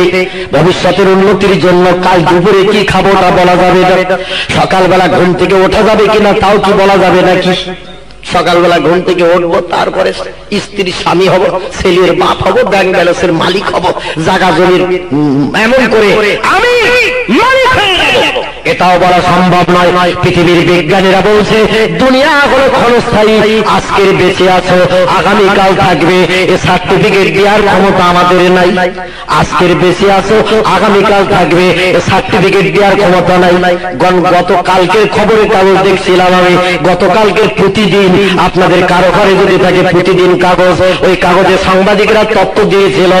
[SPEAKER 1] ভবিষ্যতের উন্নতির জন্য। কাল দুপুরে কি খাবো তা বলা যাবে না। সকালবেলা ঘুম থেকে ওঠা যাবে কিনা তাও কি বলা যাবে নাকি? সকালবেলা ঘুম থেকে উঠবো, তারপরে স্ত্রী স্বামী হব, ছেলের বাপ হব, ব্যাংক ব্যালেন্সের মালিক হব, জায়গা জমির এমন করে আমি মালিক হয়ে যাব, এটাও বলা সম্ভব নয়। পৃথিবীর বিজ্ঞানীরা বলছে দুনিয়া হলো ক্ষণস্থায়ী, আজকের বেঁচে আছো আগামীকাল থাকবে, এ সার্টিফিকেট দেওয়ার ক্ষমতা আমাদের নাই। আজকের বেঁচে আছো আগামীকাল থাকবে, এ সার্টিফিকেট দেওয়ার ক্ষমতা নাই। গতকালকের খবরের কাগজ দেখছিলাম আমি, গতকালকের প্রতিদিন আপনাদের কারো ঘরে যদি থাকে প্রতিদিন কাগজ, ওই কাগজে সাংবাদিকরা তথ্য দিয়েছিল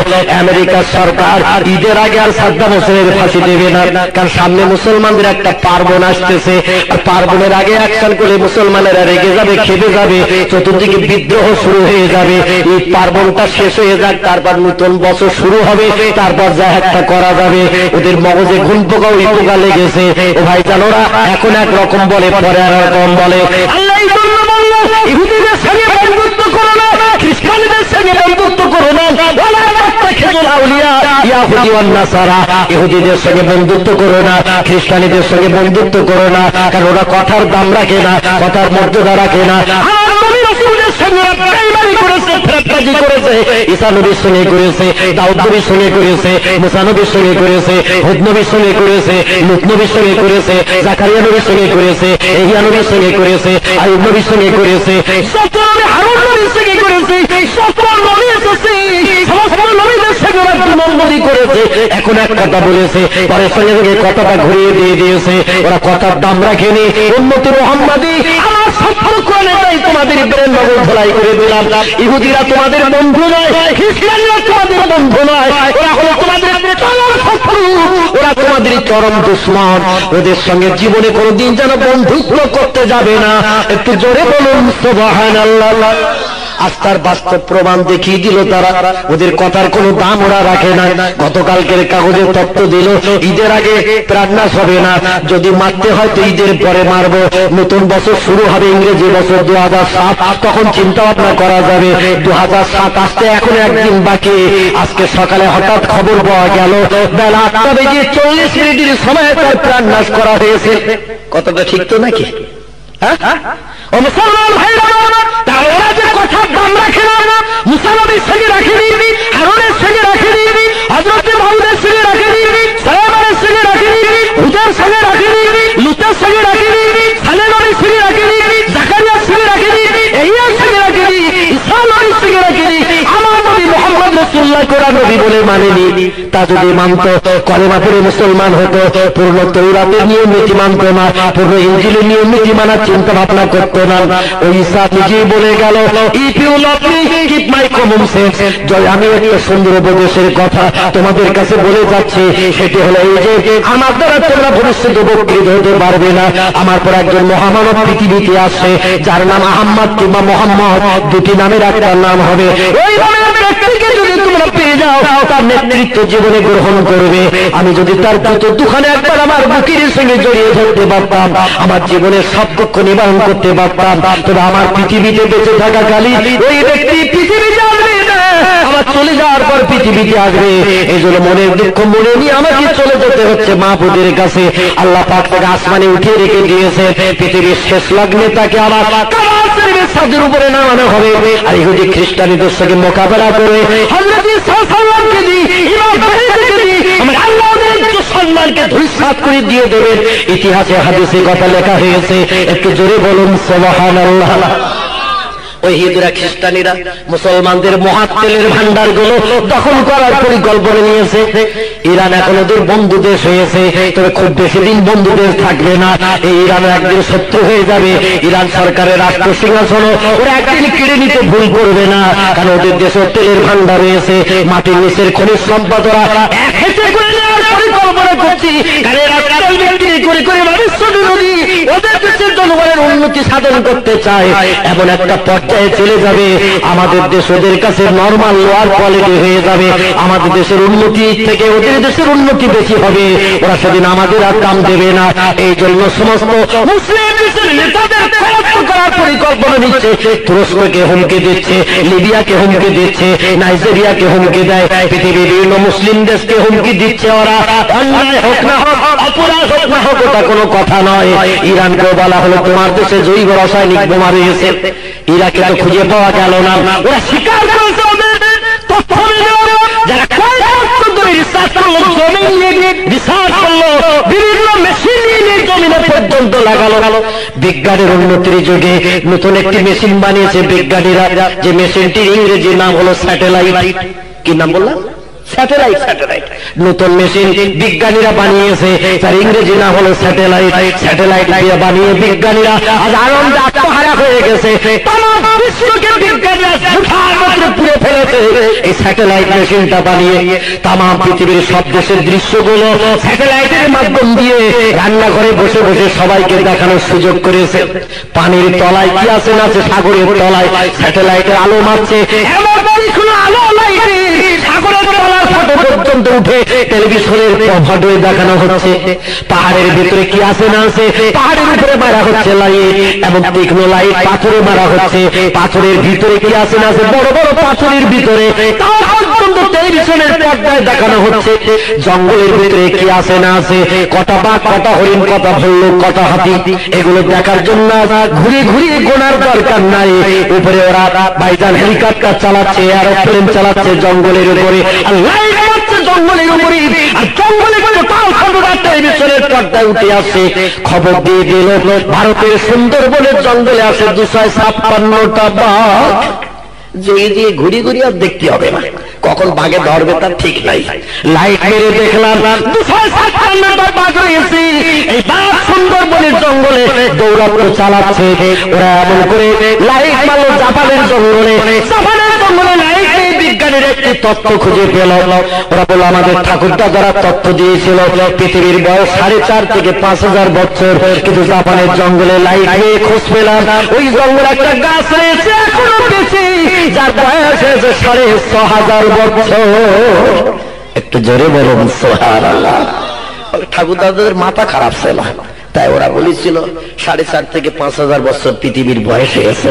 [SPEAKER 1] আমেরিকার সরকার ঈদের আগে আর সাদ্দাম হোসেনের ফাঁসি দেবে না, কারণ সামনে মুসলমানদের একটা পার্বণ আসতেছে, আর পার্বণের আগে অ্যাকশন করলে মুসলমানেরা রেগে যাবে, খেপে যাবে, চতুর্দিকে বিদ্রোহ শুরু হয়ে যাবে। এই পার্বণটা শেষ হয়ে যাক, তারপর নতুন বছর শুরু হবে, তারপর যা একটা করা যাবে। ওদের মগজে ঘুম পোকা ওই পোকা লেগেছে। ও ভাই জানোরা এখন একরকম বলে, পরে আর রকম বলে। ইহুদিদের সঙ্গে বন্ধুত্ব করো না, খ্রিস্টানদের সঙ্গে বন্ধুত্ব করো না, ইহুদিদের সঙ্গে বন্ধুত্ব করো না, খ্রিস্টানীদের সঙ্গে বন্ধুত্ব করো না, কারণ ওরা কথার দাম রাখে না, কথার মর্যাদা রাখে না। ঈসা নবীর সঙ্গে করেছে, দাউদ নবীর সঙ্গে করেছে, মুসা নবীর সঙ্গে করেছে, হুদ নবীর সঙ্গে করেছে, লূত নবীর সঙ্গে করেছে, জাকারিয়া নবীর সঙ্গে করেছে, ইহইয়া নবীর সঙ্গে করেছে, আইয়ুব নবীর সঙ্গে করেছে, হারুন নবীর সঙ্গে করেছে। সমস্ত সমস্ত নবীদের সঙ্গে ওরা দুনম্বরই করেছে। এখন এক কথা বলেছে, পরের সঙ্গে সঙ্গে কথাটা ঘুরিয়ে দিয়ে দিয়েছে। ওরা কথার দাম রাখেনি। উম্মতে মুহাম্মাদি আমার সম্পর্ক নেই, তোমাদের ব্রেন মগজ ধোলাই করে দিলাম। ইহুদিরা তোমাদের বন্ধু নয়, খ্রিস্টানরা তোমাদের বন্ধু নয়, ওরা হলো তোমাদের চরম শত্রু, ওরা তোমাদের চরম দুশমন। ওদের সঙ্গে জীবনে কোনোদিন যেন বন্ধুত্ব করতে যাবে না। একটু জোরে বলুন সুবহানাল্লাহ। আস্থার বাস্তব প্রমাণ দেখিয়ে দিল তারা। ওদের কথার কোনো দাম ওরা রাখে না। গতকালকের কাগজে তত্ত্ব দিল, ঈদের আগে প্রাণনাশ হবে না, যদি মারতে হয় তো ঈদের পরে মারব। নতুন বছর শুরু হবে ইংরেজি বছর 2007, তখন চিন্তা ভাবনা করা যাবে। 2007 আসতে এখন একদিন বাকি। আজকে সকালে হঠাৎ খবর পাওয়া গেল বেলা 8:40 সময় তার প্রাণনাশ করা হয়েছে। কথাটা ঠিক তো নাকি? ও মুসলমান ভাইরা, ওরা যে কথার দাম রাখে না, মুসা নবীর সঙ্গে রাখেনি, হারুনের সঙ্গে রাখেনি, হযরত দাউদের সঙ্গে রাখেনি, সুলাইমানের সঙ্গে রাখেনি, হুদের সঙ্গে রাখেনি, লূতের সঙ্গে রাখেনি, সালেহ নবীর সঙ্গে রাখেনি, জাকারিয়ার সঙ্গে রাখেনি, ইহ্যার সঙ্গে রাখেনি, ঈসা নবীর সঙ্গে রাখেনি। আমার নবী মুহাম্মদ রাসূলুল্লাহ কোরআন নবী বলে মানেনি। তা যদি মানত, কলেমা পড়ে মুসলমান হতো, পূর্ণ তৌরাতের নিয়ম নীতি মানত না, পূর্ণ ইনজিলের নিয়ম নীতি মানার চিন্তা ভাবনা করতো না। ওই ঈসা নিজেই বলে গেল, if you love me keep my common sense. Joy, আমি একটা সুন্দর উপদেশের কথা তোমাদের কাছে বলে যাচ্ছি, সেটি হলো এই যে আমার দ্বারা তোমরা ভবিষ্যতে উপকৃত হতে পারবে না। আমার পর একজন মহামানব পৃথিবীতে আসছে, যার নাম আহমদ কিংবা মোহাম্মদ, দুটি নামের একটা নাম হবে। ওই নামের ব্যক্তিকে যদি তোমরা পেয়ে যাও, তার নেতৃত্ব জীবনে গ্রহণ করবে। আমি যদি তার দুখানে একবার আমার বুকের সঙ্গে জড়িয়ে ধরতে পারতাম, আমার জীবনের সব দুঃখ নিবারণ করতে পারতাম, তবে আমার পৃথিবীতে বেঁচে থাকাকালীন ওই ব্যক্তি পৃথিবীতে আসবে না, আমার চলে যাওয়ার পর পৃথিবীতে আসবে। এই জন্য মনের দুঃখ মনে নিয়ে আমাকে চলে যেতে হচ্ছে মাহবুদের কাছে। আল্লাহ পাক তাকে আসমানে উঠিয়ে রেখে দিয়েছে। পৃথিবীর শেষ লগ্নে তাকে আবার ছাদের উপরে নামানো হবে। আর ইহুদি খ্রিস্টানীদের সঙ্গে মোকাবেলা করে হযরত ঈসা সাল্লামকে দিয়ে, ইমাম মাহদীকে দিয়ে আমার আল্লাহর সম্মানকে ধূলিসাৎ করে দিয়ে দেবেন। ইতিহাসে হাদিসে কথা লেখা হয়েছে। একটু জোরে বলুন সুবহানাল্লাহ। ওই হিন্দুরা খ্রিস্টানীরা মুসলমানদের মহাতেলের ভান্ডার গুলো দখল করার পরিকল্পনা নিয়েছে। ইরান এখন ওদের বন্ধু দেশ হয়েছে, তবে খুব বেশি দিন বন্ধু দেশ থাকবে না। এই ইরান একদিন শত্রু হয়ে যাবে। ইরান সরকারের রাষ্ট্র সিংহাসন ওরা একদিন কেড়ে নিতে ভুল করবে না, কারণ ওদের দেশে তেলের ভান্ডার রয়েছে, মাটির নিচের খনিজ সম্পদ ওরা এক হেঁটে করে নেওয়ার পরিকল্পনা করছি। কারণ এরা তেল বিক্রি করে করে ভবিষ্যৎ বিরোধী ওদের দেশের জনগণের উন্নতি সাধন করতে চায়। এমন একটা পর্যায়ে চলে যাবে আমাদের দেশ ওদের কাছে নরমাল লোয়ার কোয়ালিটি হয়ে যাবে। আমাদের দেশের উন্নতি থেকে ওদের দেশের উন্নতি বেশি হবে। ওরা সেদিন আমাদের আর দাম দেবে না। এই জন্য সমস্ত মুসলিম দেশের নেতাদের পরাস্ত করার পরিকল্পনা নিচ্ছে। তুরস্ককে হুমকি দিচ্ছে, লিবিয়াকে হুমকি দিচ্ছে, নাইজেরিয়াকে হুমকি দেয়, পৃথিবীর বিভিন্ন মুসলিম দেশকে হুমকি দিচ্ছে। ওরা অন্যায় হোক না হোক, অপরাধ হোক না হোক, ওটা কোনো কথা নয়। ইরানকেও বলা হলো তোমার দেশে জৈব রাসায়নিক বোমা রয়েছে, ইরাকে তো খুঁজে পাওয়া গেল না। ওরা স্বীকার করেছে ওদের তথ্য মিলল। যারা রিসার্চ করলো, জমি নিয়ে রিসার্চ করলো, বিভিন্ন মেশিন নিয়ে জমিনে পর্যন্ত লাগালো। বিজ্ঞানের উন্নতির যুগে নতুন একটি মেশিন বানিয়েছে বিজ্ঞানীরা, যে মেশিনটির ইংরেজি নাম হলো স্যাটেলাইট। কি নাম বললাম? স্যাটেলাইট। নতুন মেশিন বিজ্ঞানীরা বানিয়েছে, তার ইংরেজি নাম হলো স্যাটেলাইট। স্যাটেলাইট বানিয়ে বিজ্ঞানীরা আজ আনন্দে আত্মহারা হয়ে গেছে। বিশ্বকে বিজ্ঞানীরা ঝুঠার মধ্যে পুড়ে ফেলেছে। এই স্যাটেলাইট মেশিনটা বানিয়ে তাম পৃথিবীর সব দেশের দৃশ্যগুলো স্যাটেলাইটের মাধ্যম দিয়ে রান্নাঘরে বসে বসে সবাইকে দেখানোর সুযোগ করেছে। পানির তলায় কি আছে না আছে, সাগরের তলায় স্যাটেলাইটের আলো মারছে। এমন কোনো আলো লাইটে সাগরের তলার ফটো পর্যন্ত উঠে টেলিভিশনের ফটোয় দেখানো হচ্ছে। পাহাড়ের ভিতরে কি আছে না আছে, পাহাড়ের উপরে মারা হচ্ছে লাইট, এবং তীক্ষ্ণ লাইট পাথরে মারা হচ্ছে। পাথরের ভিতরে কি আছে না আছে, বড় বড় পাথরের ভিতরে তাও পর্যন্ত টেলিভিশনের পর্দায় দেখানো হচ্ছে। জঙ্গলের ভিতরে কি আছে না আছে, কটা বাঘ, কটা হরিণ, কটা ভল্লুক, কটা হাতি, এগুলো দেখার জন্য ঘুরে ঘুরিয়ে গোনার দরকার নাই। উপরে ওরা বাইজান হেলিকপ্টার চালাচ্ছে, এরোপ্লেন চালাচ্ছে জঙ্গলের উপরে, আর লাইট মারছে জঙ্গলের উপরে, আর জঙ্গলের টোটাল খবরটা টেলিভিশনের পর্দায় উঠে আসছে। খবর দিয়ে দিল ভারতের সুন্দরবনের জঙ্গলে আছে 256টা বাঘ। যে ঘুরি ঘুরি আর দেখতে হবে না, কখন বাঘে ধরবে তার ঠিক নাই। লাইট মেরে দেখলাম 257 নম্বর বাঘ রয়েছে। এই বাঘ সুন্দরবনের জঙ্গলে দৌড়াদৌড়ি চালাচ্ছে। ওরা এমন করে লাইট মারল জাপানের জঙ্গলে। জাপানের জঙ্গলে লাইট মেরে বিজ্ঞানীর একটি তত্ত্ব খুঁজে পেল। ওরা বলল আমাদের ঠাকুরদা যারা তত্ত্ব দিয়েছিল পৃথিবীর বয়স 4.5 থেকে 5,000 বছর, কিন্তু জাপানের জঙ্গলে লাইট মেরে খোঁজ পেলাম ওই জঙ্গলে একটা গাছ রয়েছে এখনো বেঁচে, যার বয়স হয়েছে 6,500 বছর। একটু জোরে বলুন সুবহানাল্লাহ। ঠাকুরদাদের মাথা খারাপ ছিল, তাই ওরা বলেছিল 4.5 থেকে 5,000 বছর পৃথিবীর বয়স হয়েছে।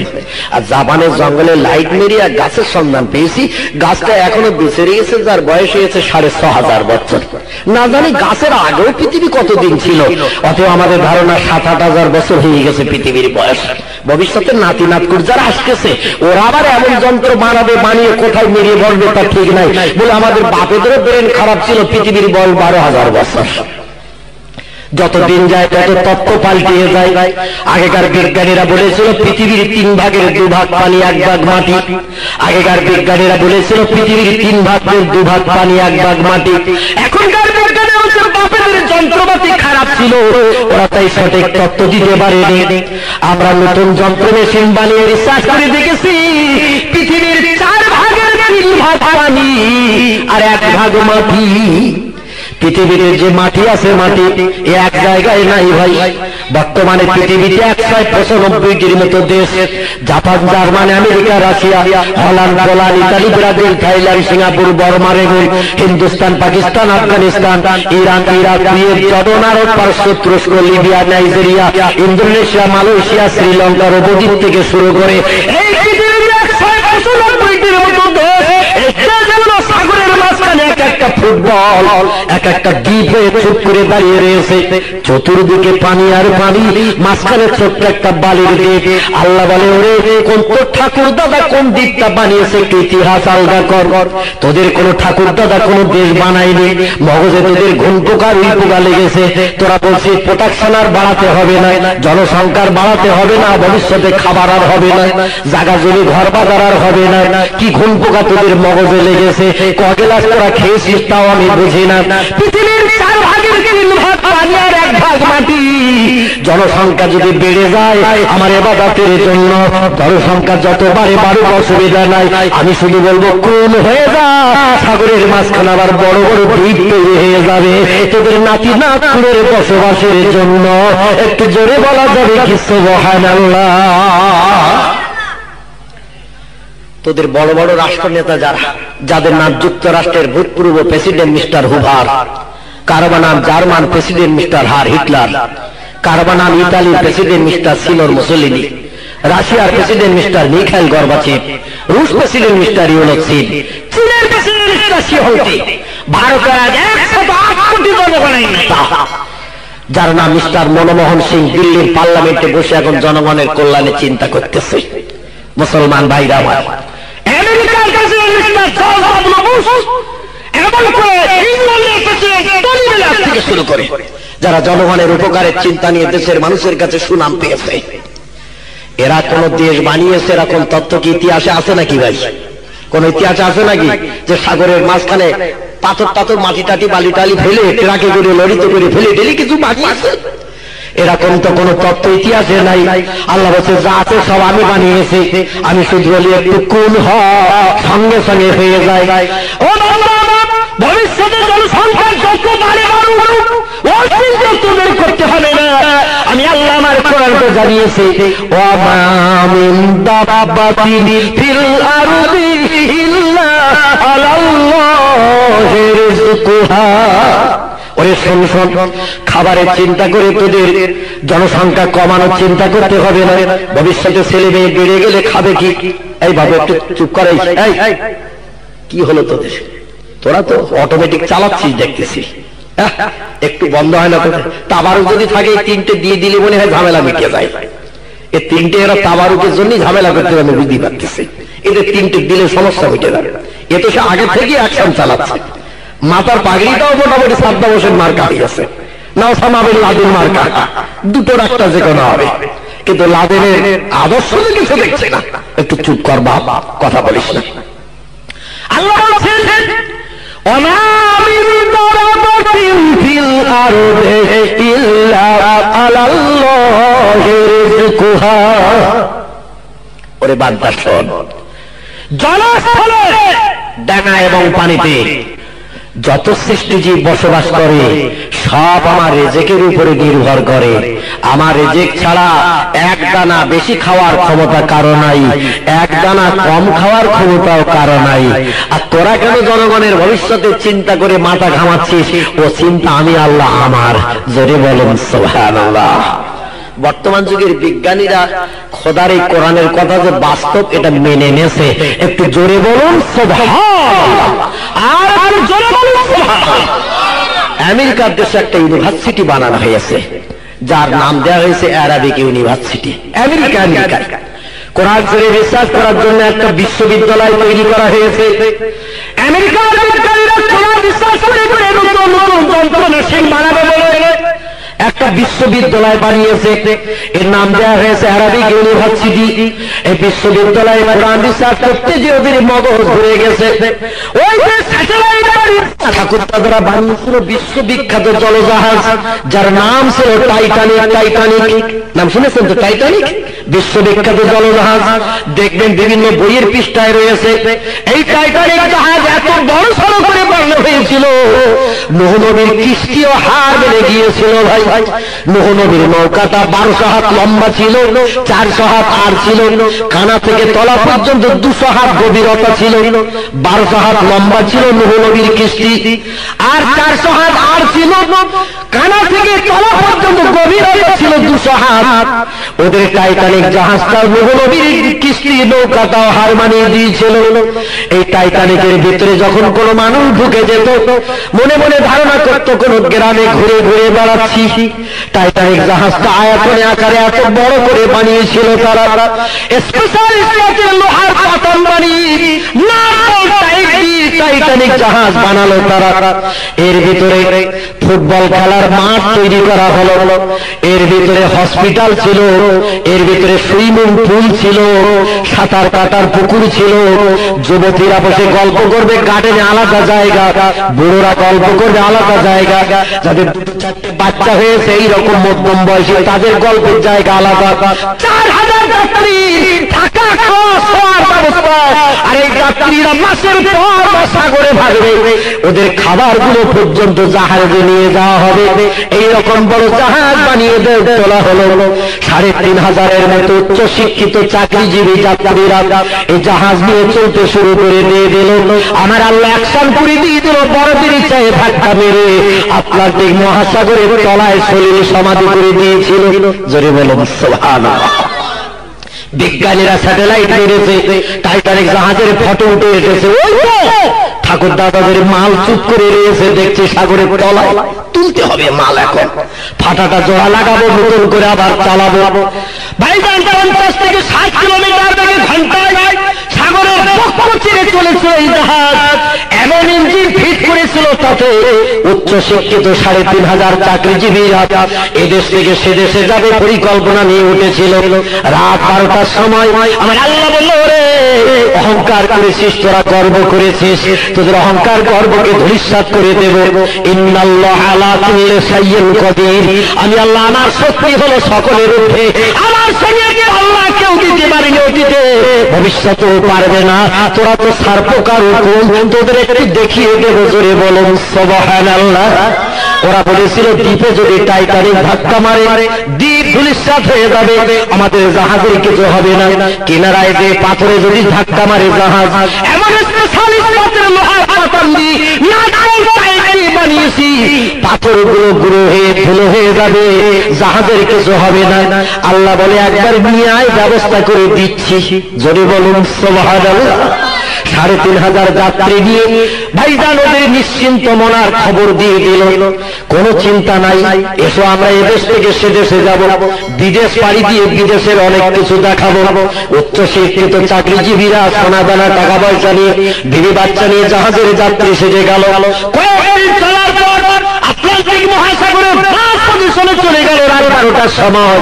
[SPEAKER 1] আর জাপানের জঙ্গলে লাইট মেরিয়া গাছের সন্ধান পেয়েছি, গাছটা এখনো বেঁচে রয়েছে, যার বয়স হয়েছে 6,500 বছর। না জানি গাছের আগেও পৃথিবী কতদিন ছিল। অতএব আমাদের ধারণা 7-8 বছর হয়ে গেছে পৃথিবীর বয়স। ভবিষ্যতে নাতি নাতকুর যারা আসতেছে ওরা আবার এমন যন্ত্র বানাবে, বানিয়ে কোথায় মেরিয়ে বলবে তা ঠিক নাই। বলে আমাদের বাপেদেরও ব্রেন খারাপ ছিল, পৃথিবীর বয়স 12,000 বছর। যতদিন যায় তত তত্ত্ব পাল্টিয়ে যায়। আগেকার বিজ্ঞানীরা বলেছিল পৃথিবীর 3 ভাগের 2 ভাগ পানি 1 ভাগ মাটি। আগেকার বিজ্ঞানীরা বলেছিল পৃথিবীর 3 ভাগের 2 ভাগ পানি 1 ভাগ মাটি। এখনকার বিজ্ঞানীরা বলছে বাপেদের যন্ত্রপাতি খারাপ ছিল, ওরা তাই সঠিক তত্ত্ব দিতে পারেনি। আমরা নতুন যন্ত্র মেশিন বানিয়ে রিসার্চ করে দেখেছি পৃথিবীর 4 ভাগের 3 ভাগ পানি আর 1 ভাগ মাটি। পৃথিবীর যে মাটি আছে মাটি এক জায়গায় নাই ভাই। বর্তমানে পৃথিবীতে 195টির মতো দেশ, Japan, Germany, America, Russia, Holland, Poland, Italy, Brazil, Thailand, Singapore, Burma, Rangoon, Hindustan, Pakistan, Afghanistan, Iran, Iraq, Kuwait, Jordan, Arab, পারস্য, তুরস্ক, লিবিয়া, নাইজেরিয়া, ইন্দোনেশিয়া, মালয়েশিয়া, শ্রীলঙ্কার উপদ্বীপ থেকে শুরু করে এই পৃথিবীর 195টির মতো দেশ, সাগরের মাঝখানে এক একটা ফুটবল, এক একটা দ্বীপ হয়ে চুপ করে দাঁড়িয়ে রয়েছে। চতুর্দিকে পানি আর পানি, মাঝখানে ছোট্ট একটা বালির দ্বীপ। আল্লাহ বলে ওরে কোন তোর ঠাকুর দাদা কোন দ্বীপটা বানিয়েছে একটু ইতিহাস আলগা কর। তোদের কোন ঠাকুর দাদা কোন দেশ বানায়নি, মগজে তোদের ঘুম পোকা উই পোকা লেগেছে। তোরা বলছিস প্রোটেকশন আর বাড়াতে হবে না, জনসংখ্যার বাড়াতে হবে না, ভবিষ্যতে খাবার আর হবে না, জায়গা জমি ঘর বাজার আর হবে না। কি ঘুম পোকা তোদের মগজে লেগেছে, কগেলাস তোরা খেয়েছিস তাও আমি বুঝি না। পৃথিবীর 4 ভাগের 3 ভাগ পানি আর 1 ভাগ মাটি। জনসংখ্যা যদি বেড়ে যায় আমার ইবাদতের জন্য, জনসংখ্যা যত বাড়ুক অসুবিধা নাই। আমি শুধু বলবো কোন হয়ে যা, সাগরের মাঝখানে আবার বড় বড় দ্বীপ তৈরি হয়ে যাবে তোদের নাতি নাতকুরের বসবাসের জন্য। একটু জোরে বলা যাবে কি সুবহানাল্লাহ। তোদের বড় বড় রাষ্ট্রনেতা যারা, যাদের নাম যুক্তরাষ্ট্রের ভূতপূর্ব প্রেসিডেন্ট মিস্টার হুভার, কারো নাম জার্মান প্রেসিডেন্ট মিস্টার হিটলার, কারো নাম ইতালির প্রেসিডেন্ট মিস্টার সিলোর মুসোলিনি, রাশিয়ার প্রেসিডেন্ট মিস্টার মিখাইল গর্বাচেভ, রুশ প্রেসিডেন্ট মিস্টার ইউনুকসিভ, চীনের প্রেসিডেন্ট মিস্টার শি জিনপিং, ভারতের 108 কোটি জনগণের নেতা যার নাম মিস্টার মনমোহন সিং দিল্লির পার্লামেন্টে বসে এখন জনগণের কল্যাণে চিন্তা করতেছে। মুসলমান ভাইরা আমার, আমেরিকার president mister George W Bush, এবং ইংল্যান্ডের প্রেসিডেন্ট টনি ব্লেয়ার থেকে শুরু করে যারা জনগণের উপকারের চিন্তা নিয়ে দেশের মানুষের কাছে সুনাম পেয়েছে, এরা কোন দেশ বানিয়েছে এরকম তথ্য কি ইতিহাসে আছে নাকি ভাই? কোন ইতিহাসে আছে নাকি যে সাগরের মাঝখানে পাথর টাথর মাটি টাটি বালি টালি ফেলে ট্রাকে করে লরিতে করে ফেলে ডেলি কিছু বানিয়েছে? এরকম তো কোন তথ্য ইতিহাসে নাই। আল্লাহ বলছে যা আছে সব আমি বানিয়েছি, আমি শুধু বলি একটু কোন সঙ্গে সঙ্গে হয়ে যায়। ও ভবিষ্যতে জনসংখ্যার যত বাড়ে তোদের করতে হবে না, আমি আল্লাহ আমার কোরআনকে জানিয়েছি ওয়া মা মিন দাব্বাতিন ফিল আরদি ইল্লা আলাল্লাহি রিজকুহা। ওরে শোন শোন, খাবারের চিন্তা করে তোদের জনসংখ্যা কমানোর চিন্তা করতে হবে না। ভবিষ্যতে ছেলে মেয়ে বেড়ে গেলে খাবে কি? এই বাবু একটু চুপ করে, কি হলো তোদের? তোরা তো অটোমেটিক চালাচ্ছিস দেখতেছি, একটু বন্ধ হয় না তোদের? তাবারুক যদি থাকে এই 3টে দিয়ে দিলে মনে হয় ঝামেলা মিটে যায়। এই 3টে এরা তাবারুকের জন্যই ঝামেলা করতে আমি বুঝতে পারতেছি। এদের 3টে দিলে সমস্যা মিটে যাবে। এ তো সে আগে থেকে অ্যাকশন চালাচ্ছে। মাথার পাগড়িটাও মোটামুটি সাদ্দাম হোসেন মার্কা হয়ে গেছে, না ওসামা বিন লাদেন মার্কা, দুটোর একটা যে কোনো হবে। কিন্তু লাদেনের আদর্শ কিছু দেখছে না। একটু চুপ কর বাপ, কথা বলিস না। আল্লাহ বলছেন وما من دابة في الأرض إلا على الله رزقها ওরে বান্দা শোন, জলস্থলে ডাঙা এবং পানিতে যত সৃষ্টিজীব বসবাস করে সব আমার রিজিকের উপরে নির্ভর করে। আমার রিজিক ছাড়া এক দানা বেশি খাওয়ার ক্ষমতা কারো নাই, এক দানা কম খাওয়ার ক্ষমতাও কারো নাই। আর তোরা কেন জনগণের ভবিষ্যতের চিন্তা করে মাথা ঘামাচ্ছিস? ও চিন্তা আমি আল্লাহ আমার। জোরে বলুন সুবহানাল্লাহ। বর্তমান যুগের বিজ্ঞানীরা খোদার এই কোরআনের কথা যে বাস্তব এটা মেনে নেছে। একটু জোরে বলুন সুবহানাল্লাহ। আর জোরে বলুন সুবহানাল্লাহ। আমেরিকার দেশে একটা ইউনিভার্সিটি বানানো হয়েছে যার নাম দেওয়া হয়েছে আরাবিক ইউনিভার্সিটি। আমেরিকা কোরআন শরীফ রিসার্চ করার জন্য একটা বিশ্ববিদ্যালয় তৈরি করা হয়েছে। আমেরিকার বিজ্ঞানীরা কোরআন রিসার্চ করে নতুন নতুন যন্ত্রমেশিন বানাবে বলে একটা বিশ্ববিদ্যালয় বানিয়েছে। এর নাম দেওয়া হয়েছে আরাবিক ইউনিভার্সিটি। এই বিশ্ববিদ্যালয়ে কোরআন রিসার্চ করতে যে ওদের মগজ ঘুরে গেছে। ওই যে স্যাটেলাইট ঠাকুর দাদারা বানিয়েছিল বিশ্ববিখ্যাত জলজাহাজ যার নাম ছিল টাইটানিক। টাইটানিক নাম শুনেছেন তো? টাইটানিক বিশ্ববিখ্যাত জলজাহাজ, দেখবেন বিভিন্ন বইয়ের পৃষ্ঠায় রয়েছে। এই টাইটানিক জাহাজ এত বড় সড় করে বানানো হয়েছিল, নূহ নবীর কিস্তিও হার বেড়ে গিয়েছিল। ভাই নূহ নবীর নৌকাটা 1200 হাত লম্বা ছিল, 400 হাত আর ছিল, কানা থেকে তলা পর্যন্ত 200 হাত গভীরতা ছিল। 1200 হাত লম্বা ছিল নূহ নবীর কিস্তি, আর 400 হাত আর ছিল, কানা থেকে তলা পর্যন্ত গভীরতা ছিল 200 হাত। ওদের টাইটানিক জাহাজটা নূহ নবীর কিস্তি নৌকাটাও হার মানিয়ে দিয়েছিল। এই টাইটানিকের ভিতরে যখন কোনো মানুষ ঢুকে যেত, মনে মনে ধারণা করত কোন গ্রামে ঘুরে ঘুরে বেড়াচ্ছি। টাইটানিক জাহাজটা আয়তনে আকারে এত বড় করে বানিয়েছিল তারা, স্পেশাল লোহার পাতন বানিয়ে টাইটানিক জাহাজ বানালো তারা। এর ভিতরে ফুটবল খেলার মাঠ তৈরি করা হলো, এর ভিতরে হসপিটাল ছিল, এর ভিতরে সুইমিং পুল ছিল, সাঁতার কাটার পুকুর ছিল। যুবতীরা বসে গল্প করবে গার্ডেনে আলাদা জায়গা, বুড়োরা গল্প করবে আলাদা জায়গা, যাদের 2-4টে বাচ্চা হয়েছে এইরকম মধ্যম বয়সী তাদের গল্পের জায়গা আলাদা। 4000 যাত্রী থাকা খাওয়া শোয়ার ব্যবস্থা। আর এই যাত্রীরা মাসের পর মাস সাগরে ভাগবে, ওদের খাবার গুলো পর্যন্ত জাহাজে নিয়ে যাওয়া হবে। এইরকম বড় জাহাজ বানিয়ে তোলা হলো। 3500-এর মতো উচ্চ শিক্ষিত চাকরিজীবী যাত্রীরা এই জাহাজ নিয়ে চলতে শুরু করে দিয়ে দিল। আমার আল্লাহ অ্যাকশন করে দিয়ে দিল, বড়দের ইচ্ছায় ধাক্কা মেরে আটলান্টিক মহাসাগরের তলায় শরীরে সমাধি করে দিয়েছিল। জোরে বলুন সুবহানাল্লাহ। বিজ্ঞানীরা স্যাটেলাইট মেরেছে, টাইটানিক জাহাজের ফটো উঠে এসেছে। ওই তো ঠাকুর দাদাদের মাল চুপ করে রয়েছে, দেখছি সাগরের তলায়। তুলতে হবে মাল, এখন ফাটাটা জোড়া লাগাবো, নতুন করে আবার চালাবো। ভাইজান 50 থেকে 60 কিলোমিটার বেগে ঘন্টায় সাগরের পক্ষ চিরে চলেছিল এই জাহাজ। এমন ইঞ্জিন ফিট করেছিল তাতে উচ্চ শিক্ষিত 3500 চাকরিজীবীরা এদেশ থেকে সে দেশে যাবে পরিকল্পনা নিয়ে উঠেছিল। রাত 12টার সময় আমার আল্লাহ বলল, রে অহংকার করেছিস, তোরা গর্ব করেছিস, তোদের অহংকার গর্বকে ধূলিসাৎ করে দেব। ইন্নাল্লাহ আলা কুল্লি শাইইন কদির। আমি আল্লাহ, আমার শক্তি হলো সকলের উপরে, আমার সঙ্গে আল্লাহ কেউ দিতে পারেনি, অতীতে ভবিষ্যতেও পারবে না। তোরা তো সার্পকার হুকুম, তোদের একটু দেখিয়ে দেবো। জোরে বলুন সুবহানাল্লাহ। ওরা বলেছিল দ্বীপে যদি টাইটানিক ধাক্কা মারে দ্বীপ ধূলিসাৎ হয়ে যাবে, আমাদের জাহাজের কিছু হবে না। কিনারায় যে পাথরে যদি ধাক্কা মারে জাহাজ, এমন স্পেশালিস্ট পাথরের লোহার পাতন দিয়ে বানিয়েছি, পাথরগুলো গুঁড়ো হয়ে ধুলো হয়ে যাবে, জাহাজের কিছু হবে না। আল্লাহ বলে, একবার নিয়ে আয়, ব্যবস্থা করে দিচ্ছি। জোরে বলুন সুবহানাল্লাহ। 3500 যাত্রী নিয়ে ভাইজান ওদের নিশ্চিন্ত মনার খবর দিয়ে দিল, কোনো চিন্তা নাই, এসো আমরা এদেশ থেকে সে দেশে যাব, বিদেশ পাড়ি দিয়ে বিদেশের অনেক কিছু দেখাবো। উচ্চ শিক্ষিত চাকরিজীবীরা সোনা দানা টাকা পয়সা নিয়ে বিবি বাচ্চা নিয়ে জাহাজের যাত্রী সেজে গেল। কয়েকদিন চলার পর আটলান্টিক মহাসাগরে চলে গেল রাত 12টার সময়।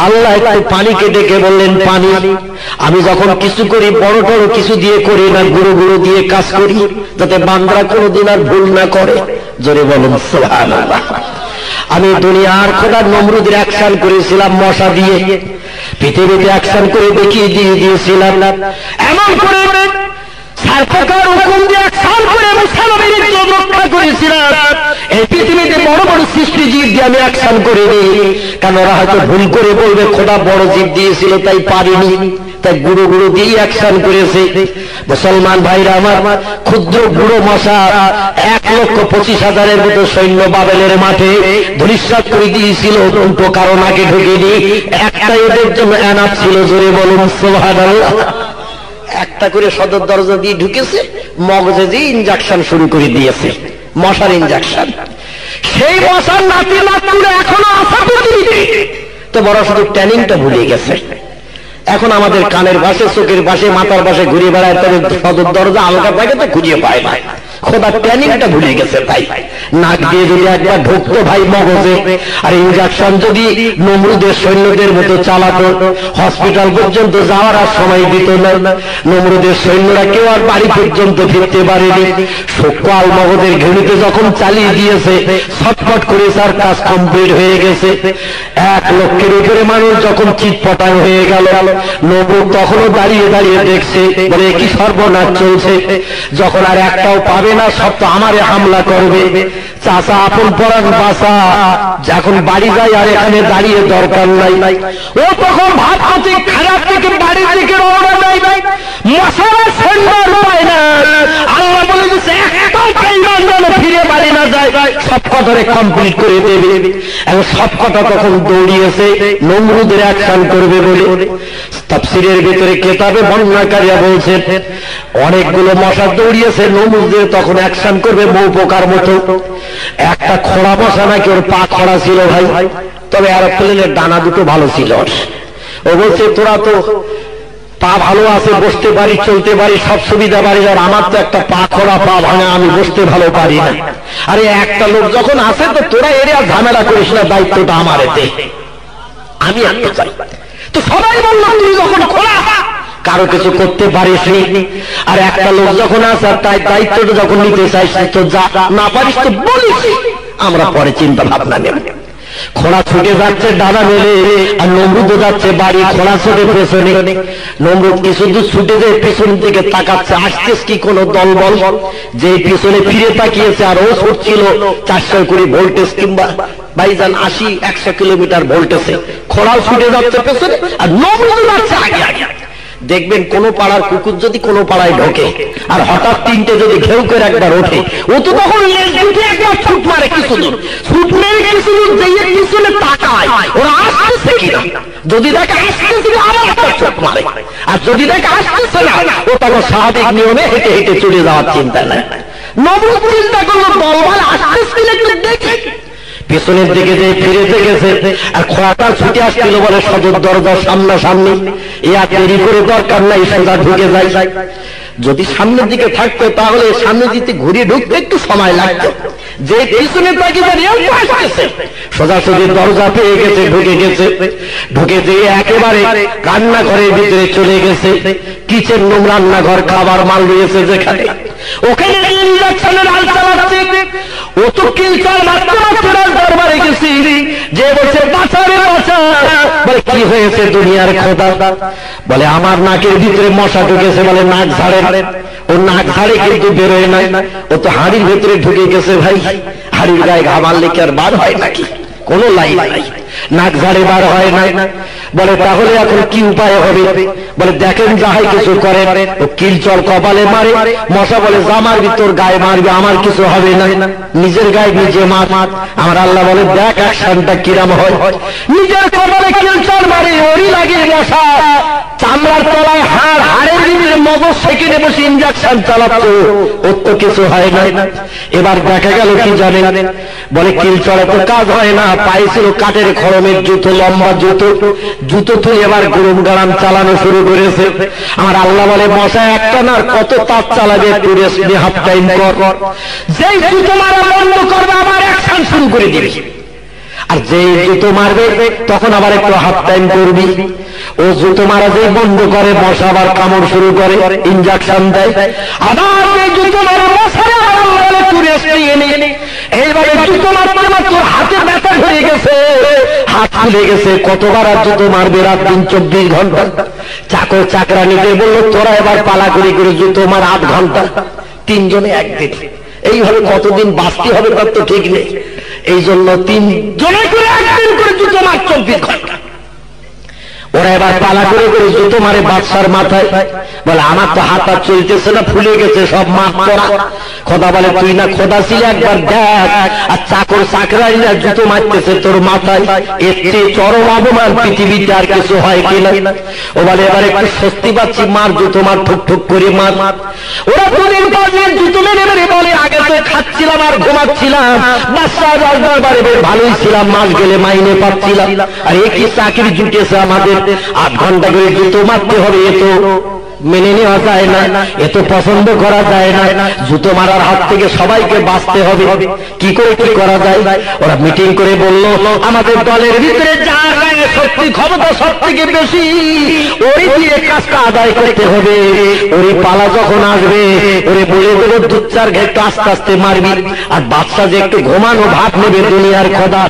[SPEAKER 1] আল্লাহ একটু পানিকে ডেকে বললেন, পানি আমি যখন কিছু করি বড় বড় কিছু দিয়ে করি না, গুঁড়ো গুঁড়ো দিয়ে কাজ করি, যাতে বান্দারা কোনোদিন আর ভুল না করে। জোরে বলুন সুবহানাল্লাহ। আমি দুনিয়ার খোদা নমরুদের অ্যাকশন করেছিলাম মশা দিয়ে, পৃথিবীতে অ্যাকশন করে দেখিয়ে দিয়েছিলাম। এমন করে সারফাকার হুকুম দিয়ে অ্যাকশন করে মুসলমানের ইজ্জত রক্ষা করেছিলাম। এই পৃথিবীতে বড় বড় সৃষ্টি জীব দিয়ে আমি অ্যাকশন করে দিই, কারণ ওরা হয়তো ভুল করে বলবে খোদা বড় জীব দিয়েছিল তাই পারিনি, তাই গুঁড়ো গুঁড়ো দিয়ে অ্যাকশন করেছে। মুসলমান ভাইরা আমার, ক্ষুদ্র বুড়ো মশা 1,25,000-এর মতো সৈন্য বাবেলের মাঠে ধূলিসাৎ করে দিয়েছিল, দুটো কারণ আগে ঢুকে দিই, একটা এদের জন্য এনাফ ছিল। জোরে বলুন সুবহানাল্লাহ। একটা করে সদর দরজা দিয়ে ঢুকেছে, মগজে দিয়ে ইনজেকশন শুরু করে দিয়েছে, মশার ইনজেকশন। সেই মশার নাতি নাতনিরা এখনো আছে পৃথিবীতে, তো বড় শুধু ট্যানিংটা ভুলে গেছে। এখন আমাদের কানের পাশে, চোখের পাশে, মাথার পাশে ঘুরে বেড়ায়, তবে সদর দরজা আলগা থাকে তো খুঁজে পায় না। খোদা ট্যানিংটা ভুলে গেছে ভাই। নাক দিয়ে যদি একবার ঢুকতো ভাই মগজে, আর ইনজেকশন যদি নমরুদের সৈন্যদের মতো চালাতো, হসপিটাল পর্যন্ত যাওয়ার আর সময় দিত না। নমরুদের সৈন্যরা কেউ আর বাড়ি পর্যন্ত ফিরতে পারেনি। সকাল মগজের ঘেড়িতে যখন চালিয়ে দিয়েছে, ছটফট করে তার কাজ কমপ্লিট হয়ে গেছে। 1 লক্ষের উপরে মানুষ যখন চিৎপটাং হয়ে গেল, নমরুদ তখনও দাঁড়িয়ে দাঁড়িয়ে দেখছে, বলে কি সর্বনাশ চলছে। যখন আর একটাও পাবে না, সব তো আমারে হামলা করবে। চাচা আপন পরাণ বাসা, যখন বাড়ি যায় আর এখানে দাঁড়িয়ে দরকার নাই। ও তখন ভাত হাতে খারাপ থেকে বাড়ি থেকে রওনা দেয়, মশারা সেন্টার পায় না। আল্লাহ বলে দিচ্ছে একটা ইমান যেন ফিরে বাড়ি না যায়, সব কটারে কমপ্লিট করে দেবে। এবং সব কটা তখন দৌড়িয়েছে নমরুদের অ্যাকশন করবে বলে। তাফসীরের ভিতরে কেতাবে বর্ণনাকারীরা বলছেন, অনেকগুলো মশা দৌড়িয়েছে নমরুদের তখন অ্যাকশন করবে বউ পোকার মতো। একটা খোড়া মশা নাকি ওর পা খোড়া ছিল ভাই, তবে এরোপ্লেনের ডানা দুটো ভালো ছিল। ও বলছে তোরা তো পা ভালো আছে, বসতে পারি, চলতে পারি, সব সুবিধা পারি, আর আমার তো একটা পা খোড়া, পা ভাঙা, আমি বসতে ভালো পারি না। আরে একটা লোক যখন আছে তো তোরা এর আর ঝামেলা করিস না, দায়িত্বটা আমার এতে, আমি আনতে চাই। তো সবাই বললাম তুই যখন খোলা কারো কিছু করতে পারিস নি, আর একটা লোক যখন আছে তাই দায়িত্বটা যখন নিতে চাইস তো যা, না পারিস তো বলিস, আমরা পরে চিন্তা ভাবনা নেব। খোড়া ছুটে যাচ্ছে ডানা মেলে, আর নমরুদ যাচ্ছে বাড়ি, খোড়া ছুটে পেছনে। নমরুদ কিছু দূর ছুটে যায়, পেছন দিকে তাকাচ্ছে, আসতেস কি কোনো দলবল, যে পিছনে ফিরে তাকিয়েছে, আর ও ছুটছিল 420 ভোল্টেজ কিংবা ভাইজান 80-100 কিলোমিটার ভোল্টেজে। খোড়াও ছুটে যাচ্ছে পেছনে, আর নমরুদ যাচ্ছে আগে আগে। দেখবেন কোন পাড়ার কুকুর যদি কোন পাড়ায় ঢোকে, আর হঠাৎ তিনটে যদি ঘেউ করে একবার ওঠে, ও তো তখন একবার ছুট মারে কিছু দূর, ছুট মেরে কিছু দূর যেয়ে পিছনে তাকায় ওরা আসতেছে কিনা। যদি দেখে আসতেছে আবার একটা ছুট মারে, আর যদি দেখে আসতেছে না, ও তখন স্বাভাবিক নিয়মে হেঁটে হেঁটে চলে যাওয়ার চিন্তা নাই। নমরুদ চিন্তা করলো দলবল আসতেছে একটু দেখে, পেছনের দিকে যে ফিরে গেছে, আর খোয়াটা ছুটে আসছিল বলে সদর দরজার সামনাসামনি। এ আর দেরি করে দরকার নাই, সোজা ঢুকে যায়। যদি সামনের দিকে থাকতো তাহলে সামনে দিতে ঘুরে ঢুকতে একটু সময় লাগতো। যে পিছনে সোজাসুজি দরজা পেয়ে গেছে, ঢুকে যেয়ে একেবারে রান্নাঘরের ভিতরে চলে গেছে। কিচেন রুম, রান্নাঘর, খাবার মাল রয়েছে যেখানে, ওখানে ইনজেকশনের হাল চালাচ্ছে। ও তো কিলচার মারতে মারতে দরবারে গেছি, যে বলছে বাঁচারে বাঁচা। বলে কি হয়েছে দুনিয়ার খোদা? বলে আমার নাকের ভিতরে মশা ঢুকেছে। বলে নাক ঝাড়ে। ও নাক ঝাড়ে কিন্তু বেরোয় নাই, ও তো হাড়ির ভিতরে ঢুকে গেছে। ভাই হাড়ির গায়ে ঘা মারলে কি আর বার হয় নাকি? কোনো লাইন নাই, নাক ঝাড়ে বার হয় নাই। বলে তাহলে এখন কি উপায় হবে? বলে দেখেন যাহাই কিছু করেন, ও কিলচর কপালে মারে। মশা বলে জামার ভিতর গায়ে মারবে, আমার কিছু হবে না, নিজের গায়ে নিজে মার। আমার আল্লাহ বলে দেখ অ্যাকশনটা কিরাম হয়। নিজের কপালে কিলচর মারে, ওরই লাগে মশা চামড়ার তলায় হাড়, হাড়ের ভিতরে মগজ সেকেন্ডে বসে ইনজেকশন চালাচ্ছে, ওর তো কিছু হয় না। এবার দেখা গেল কি জানেন? বলে কিলচরে তো কাজ হয় না, পাইছিল কাঠের খড়মের জুতো, লম্বা জুতো তুই এবার গরম গাড়াম চালানো শুরু করেছে। আমার আল্লাহ বলে মশা একটা না কত তাপ চালাবে, একটু রেস্ট নিয়ে হাফ টাইম কর। যেই জুতো মারা বন্ধ করবে আবার অ্যাকশন শুরু করে দিবি। আর যে জুতো মারবে তখন আবার একটু হাফ টাইম করবি। ও জুতো মারা যে বন্ধ করে মশা আবার কামড় শুরু করে, ইনজেকশন দেয়। আবার যে জুতো মারা মশা এইভাবে জুতো মারতে মাত্র হাতে ব্যথা হয়ে গেছে, হাত ফুলে গেছে। কতবার আর জুতো মারবে? রাত দিন 24 ঘন্টা। চাকর চাকরানিকে বললো তোরা এবার পালা করে করে জুতো মার 8 ঘন্টা, 3 জনে একদিন। এইভাবে কতদিন বাঁচতে হবে তার তো ঠিক নেই। এই জন্য 3 জনে করে একদিন করে জুতো মার 24 ঘন্টা। ওরা এবার পালা করে করে জুতো মারে বাদশার মাথায়। বলে আমার তো হাত আর চলতেছে না, ফুলে গেছে সব মাপ করা। খোদা বলে তুই না খোদা ছিল, একবার দেখ। আর চাকর চাকরাইরা জুতো মারতেছে তোর মাথায়, এর চেয়ে চরম অপমান পৃথিবীতে আর কিছু হয় কিনা। ও বলে এবার একটু স্বস্তি পাচ্ছি, মার জুতো মার, ঠুক ঠুক করে মার। ওরা দুদিন পর জুতো মেরে মেরে বলে আগে তো খাচ্ছিলাম আর ঘুমাচ্ছিলাম, বাদশাহ দরবারে বেশ ভালোই ছিলাম, মাস গেলে মাইনে পাচ্ছিলাম। আর একই চাকরি জুটেছে আমাদের, 8 ঘন্টা করে জুতো মারতে হবে। এ তো মেনে নেওয়া যায় না, এ তো পছন্দ করা যায় না। জুতো মারার হাত থেকে সবাইকে বাঁচতে হবে, কি করে কি করা যায়? ওরা মিটিং করে বলল আমাদের দলের ভিতরে যা শক্তি ক্ষমতা সব থেকে বেশি, ওই দিয়ে কাজটা আদায় করতে হবে। ওই পালা যখন আসবে ওরে বলে দেবো 2-4 ঘন্টা আস্তে আস্তে মারবি। আর বাচ্চা যে একটু ঘুমানো ভাব নেবে দুনিয়ার খোদা।